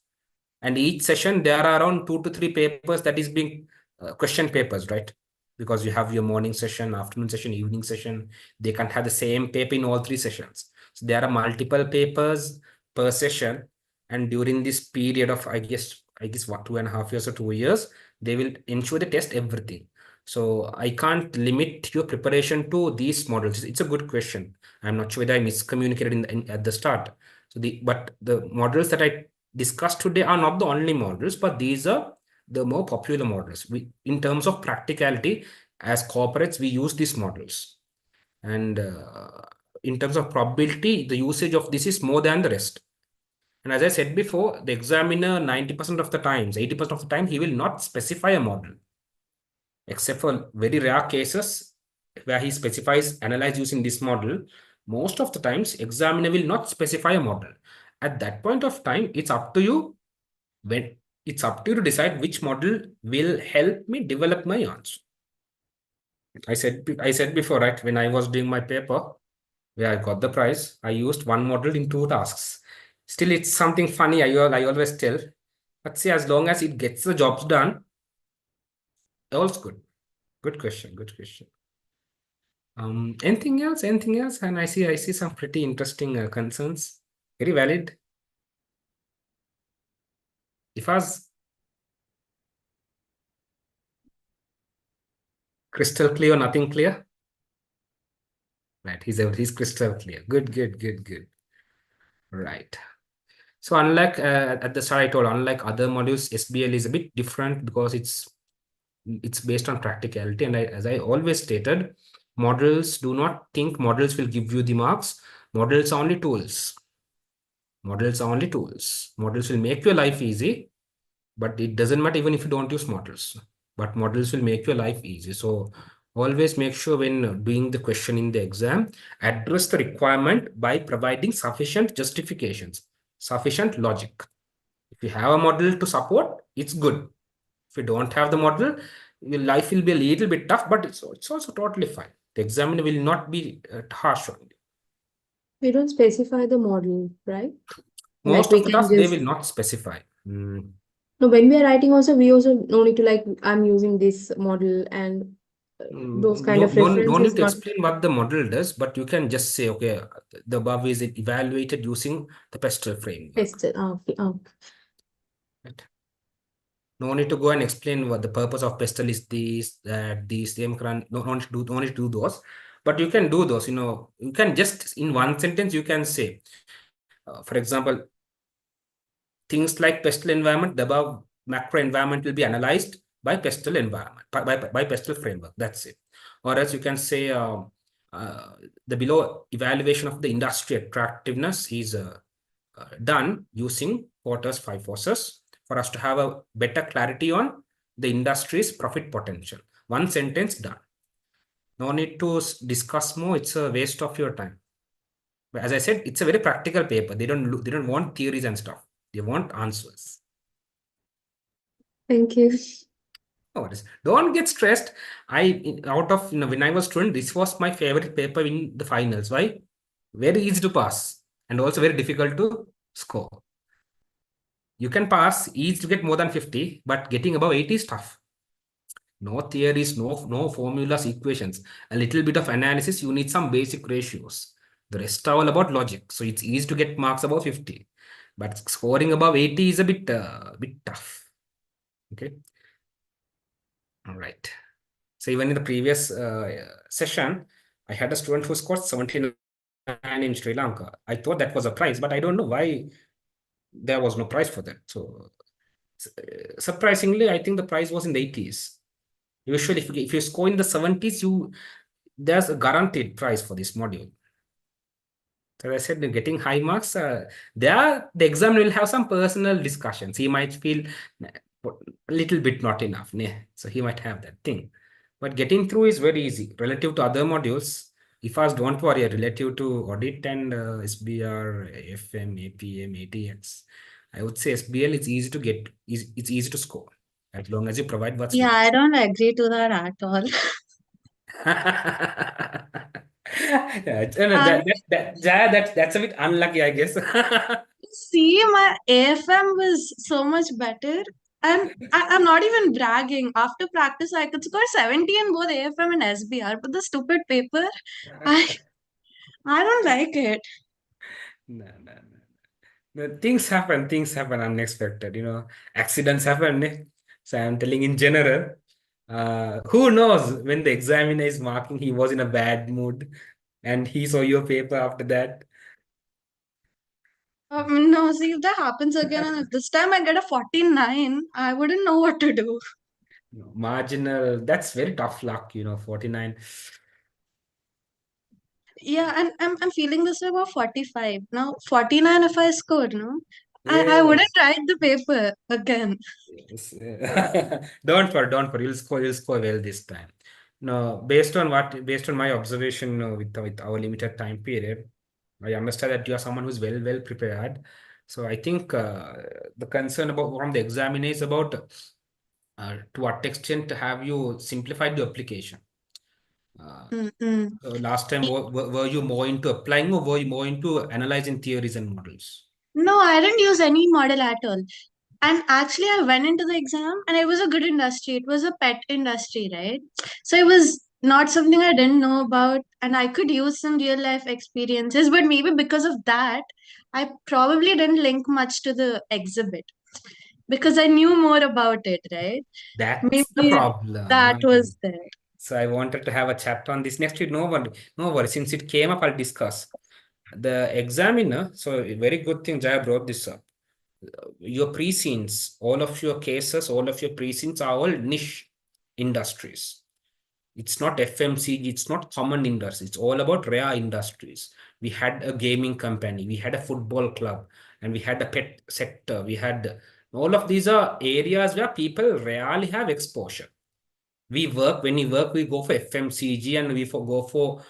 And each session, there are around 2 to 3 papers that is being question papers, right? Because you have your morning session, afternoon session, evening session. They can't have the same paper in all 3 sessions. So there are multiple papers per session. And during this period of, I guess what, 2.5 years or 2 years, they will ensure they test everything. So I can't limit your preparation to these models. It's a good question. I'm not sure whether I miscommunicated at the start. But the models that I discussed today are not the only models, but these are the more popular models. In terms of practicality, as corporates, we use these models. And in terms of probability, the usage of this is more than the rest. And as I said before, the examiner 90% of the times, 80% of the time, he will not specify a model, except for very rare cases where he specifies analyze using this model. Most of the times, examiner will not specify a model. At that point of time, it's up to you to decide which model will help me develop my answer. I said before, right, when I was doing my paper where I got the prize, I used one model in 2 tasks. Still, it's something funny. I always tell, but see, as long as it gets the jobs done, all's good. Good question. Good question. Anything else? Anything else? And I see some pretty interesting concerns. Very valid. If I was crystal clear or nothing clear, right? He's crystal clear. Good, good, good, good. Right. So unlike at the start I told, unlike other modules, SBL is a bit different because it's based on practicality. And as I always stated, models, do not think models will give you the marks. Models are only tools. Models are only tools. Models will make your life easy, but it doesn't matter even if you don't use models. But models will make your life easy. So always make sure when doing the question in the exam, address the requirement by providing sufficient justifications, sufficient logic. If you have a model to support, it's good. If you don't have the model, your life will be a little bit tough, but it's also totally fine. The examiner will not be harsh on you. We don't specify the model, right? Like Most we of the can tasks they just will not specify. no, when we are writing also, we also no need to like I'm using this model and those kind of No reference need is to not explain what the model does, but you can just say, okay, the above is evaluated using the pestle framework. tested. Ah, okay, okay. Right? No need to go and explain what the purpose of pestle is this, that, these, same current. No need to do those. But you can do those, you can just in one sentence, you can say, for example, things like pestle environment, the above macro environment will be analyzed by pestle environment, by pestle framework. That's it. Or else you can say the below evaluation of the industry attractiveness is done using Porter's 5 forces for us to have a better clarity on the industry's profit potential. One sentence done. No need to discuss more. It's a waste of your time. But as I said, it's a very practical paper. They don't want theories and stuff. They want answers. Thank you. No worries. Don't get stressed. Out of, when I was student, this was my favorite paper in the finals. Why? Very easy to pass and also very difficult to score. You can pass, easy to get more than 50, but getting above 80 is tough. No theories, no formulas, equations. A little bit of analysis, you need some basic ratios. The rest are all about logic. So it's easy to get marks above 50. But scoring above 80 is a bit tough. Okay. All right. So even in the previous session, I had a student who scored 79 in Sri Lanka. I thought that was a prize, but I don't know why there was no prize for that. So surprisingly, I think the prize was in the 80s. Usually, if you score in the 70s, there's a guaranteed prize for this module. So I said, getting high marks, there the exam will have some personal discussions. He might feel a little bit not enough. So he might have that thing. But getting through is very easy. Relative to other modules, if us don't worry, relative to audit and SBR, FM, APM, ATX, I would say SBL is easy to get, it's easy to score as long as you provide what's Yeah, I needed. don't agree to that at all. Yeah, you know, I Jaya, that's a bit unlucky, I guess. see my AFM was so much better. And I'm not even bragging. After practice, I could score 70 in both AFM and SBR. But the stupid paper, I I don't like it. No, no, no. No, things happen unexpected, accidents happen. So I'm telling in general, who knows when the examiner is marking, he was in a bad mood and he saw your paper after that. No, see, if that happens again, and if this time I get a 49, I wouldn't know what to do. Marginal, that's very tough luck, 49. Yeah, and I'm feeling this way about 45. Now, 49 if I scored, no? I wouldn't Yes. write the paper again. Yes. Don't worry. You'll score well this time. No, based on my observation with our limited time period, I understand that you are someone who's well prepared. So I think the concern about from the examiner is about to what extent have you simplified the application. Uh, Mm-mm. Last time were you more into applying or were you more into analyzing theories and models? No, I didn't use any model at all. And actually, I went into the exam and it was a good industry. It was a pet industry, right? So it was not something I didn't know about. And I could use some real life experiences. But maybe because of that, I probably didn't link much to the exhibit because I knew more about it, right? That's the Maybe problem. that was there. So I wanted to have a chat on this next week. No worry. Since it came up, I'll discuss. The examiner, so a very good thing Jaya brought this up. Your pre-scenes, all of your cases, all of your pre-scenes are all niche industries. It's not FMCG, it's not common industry. It's all about rare industries. We had a gaming company, we had a football club, and we had a pet sector. We had all of these are areas where people rarely have exposure. When we work, we go for FMCG and go for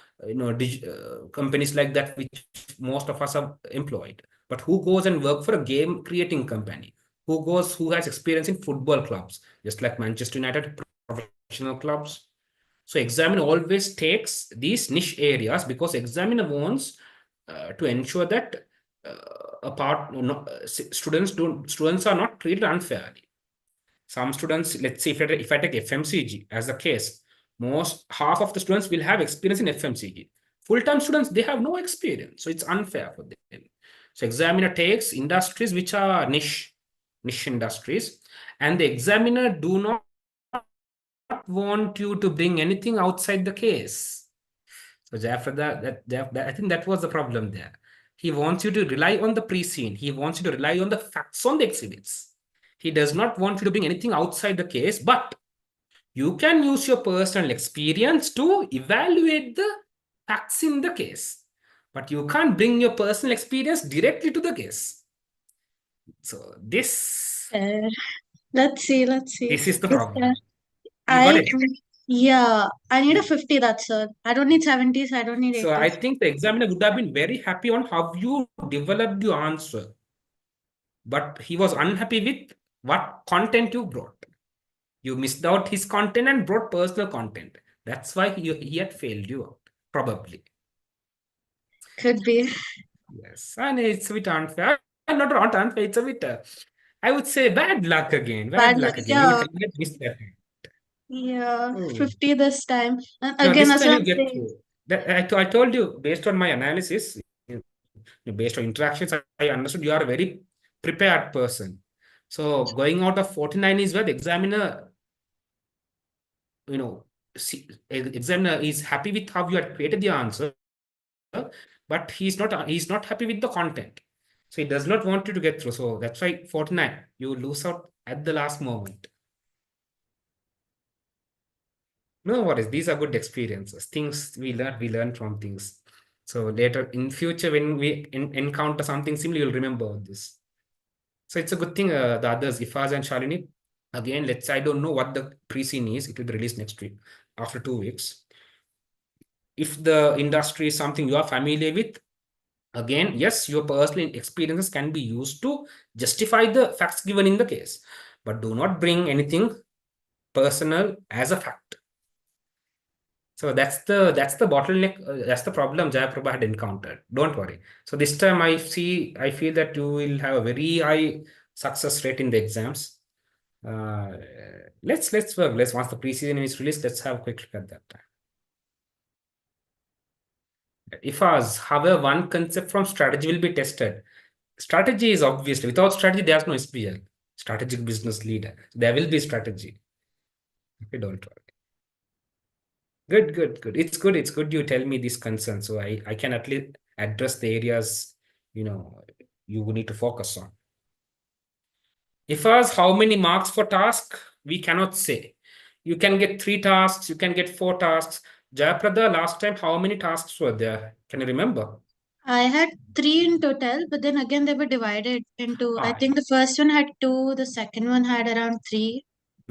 companies like that, which most of us are employed. But who goes and work for a game creating company? Who has experience in football clubs, just like Manchester United professional clubs? So examiner always takes these niche areas because examiner wants to ensure that students are not treated unfairly. Some students, let's say if I take FMCG as a case, most half of the students will have experience in FMCG. Full-time students, they have no experience, so it's unfair for them. So examiner takes industries which are niche industries, and the examiner do not want you to bring anything outside the case. So after I think that was the problem there. He wants you to rely on the pre-scene. He wants you to rely on the facts on the exhibits. He does not want you to bring anything outside the case, but you can use your personal experience to evaluate the facts in the case. But you can't bring your personal experience directly to the case. So Uh, let's see, let's see. this is the This, problem. You got I, it. yeah, I need a 50, that's all. I don't need 70s, I don't need So I 80s. think the examiner would have been very happy on how you developed your answer, but he was unhappy with what content you brought. You missed out his content and brought personal content. That's why he had failed you out, probably. Could be. Yes, and it's a bit unfair. Not unfair, it's a bit, I would say, bad luck again. Bad Bad luck luck. again. You Yeah, had missed that. yeah, Oh. 50 this time. And Now, again, this as time I'm you get saying, through. I told you, based on my analysis, based on interactions, I understood you are a very prepared person. So going out of 49 is where the examiner, examiner is happy with how you had created the answer, but he's not happy with the content. So he does not want you to get through. So that's why 49, you lose out at the last moment. No worries. These are good experiences. Things we learn from things. So later in future, when we encounter something similar, you'll remember this. So it's a good thing. The others, Ifaz and Shalini, again, let's say I don't know what the pre-scene is. It will be released next week after 2 weeks. If the industry is something you are familiar with, again, yes, your personal experiences can be used to justify the facts given in the case, but do not bring anything personal as a fact. So that's the bottleneck. That's the problem Jayaprabha had encountered. Don't worry. So this time I feel that you will have a very high success rate in the exams. Uh, let's work. Let's once the preseason is released, let's have a quick look at that. If us, however, one concept from strategy will be tested. Strategy is obviously without strategy, there's no SBL, strategic business leader. There will be strategy. Okay, don't worry. Good. It's good you tell me this concern. So I can at least address the areas, you need to focus on. If us how many marks for task, we cannot say. You can get 3 tasks, you can get 4 tasks. Jayaprada, last time, how many tasks were there? Can you remember? I had three in total, but then again they were divided into. I Ah, think the first one had two, the second one had around three,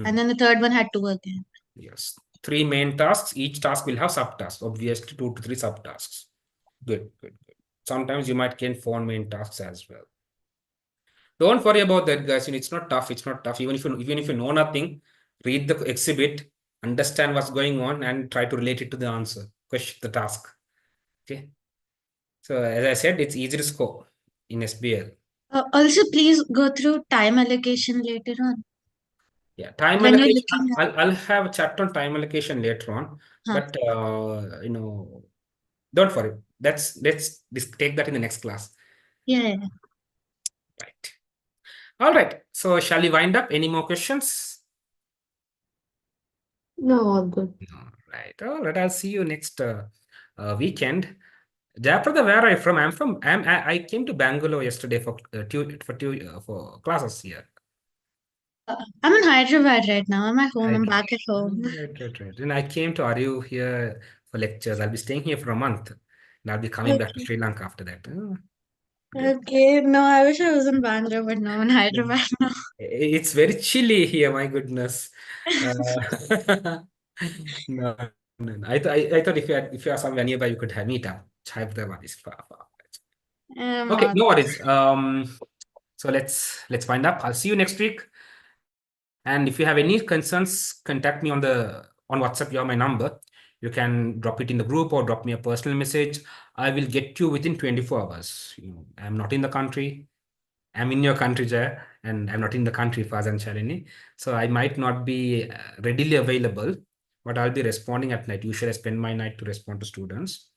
and then the third one had two again. yes. 3 main tasks. Each task will have subtasks. Obviously, 2 to 3 subtasks. Good. Sometimes you might gain 4 main tasks as well. Don't worry about that, guys. It's not tough. It's not tough. Even if you know nothing, read the exhibit, understand what's going on, and try to relate it to the answer, question, the task. Okay. So as I said, it's easy to score in SBL. Also, please go through time allocation later on Yeah, time when you're allocation. looking at. I'll have a chat on time allocation later on, Huh. but don't worry. Let's take that in the next class. Yeah. Right. All right. So shall we wind up? Any more questions? No, all good. All right. All right. I'll see you next weekend. Jayaprada, where are you from? I came to Bangalore yesterday for classes here. I'm in Hyderabad right now. I'm at home. Right. I'm back at home. Right. And I came to Ariu here for lectures. I'll be staying here for a month. And I'll be coming back to Okay. Sri Lanka after that. Oh, good. Okay. No, I wish I was in Bangalore, but no, I'm in Yeah. Hyderabad now. It's very chilly here, my goodness. Uh, no, no. I thought if you are somewhere nearby, you could have meet up. Hyderabad is far. I'm Okay, not. no worries. So let's wind up. I'll see you next week. And if you have any concerns, contact me on WhatsApp. You have my number. You can drop it in the group or drop me a personal message. I will get you within 24 hours. I'm not in the country. I'm in your country, Jaya, and I'm not in the country, Faz and Shalini. So I might not be readily available, but I'll be responding at night. Usually I spend my night to respond to students.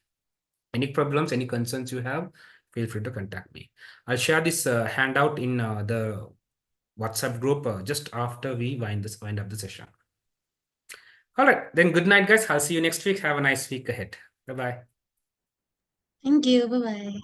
Any problems, any concerns you have, feel free to contact me. I'll share this handout in the WhatsApp group just after we wind up the session. All right, then good night, guys. I'll see you next week. Have a nice week ahead. Bye-bye. Thank you. Bye bye.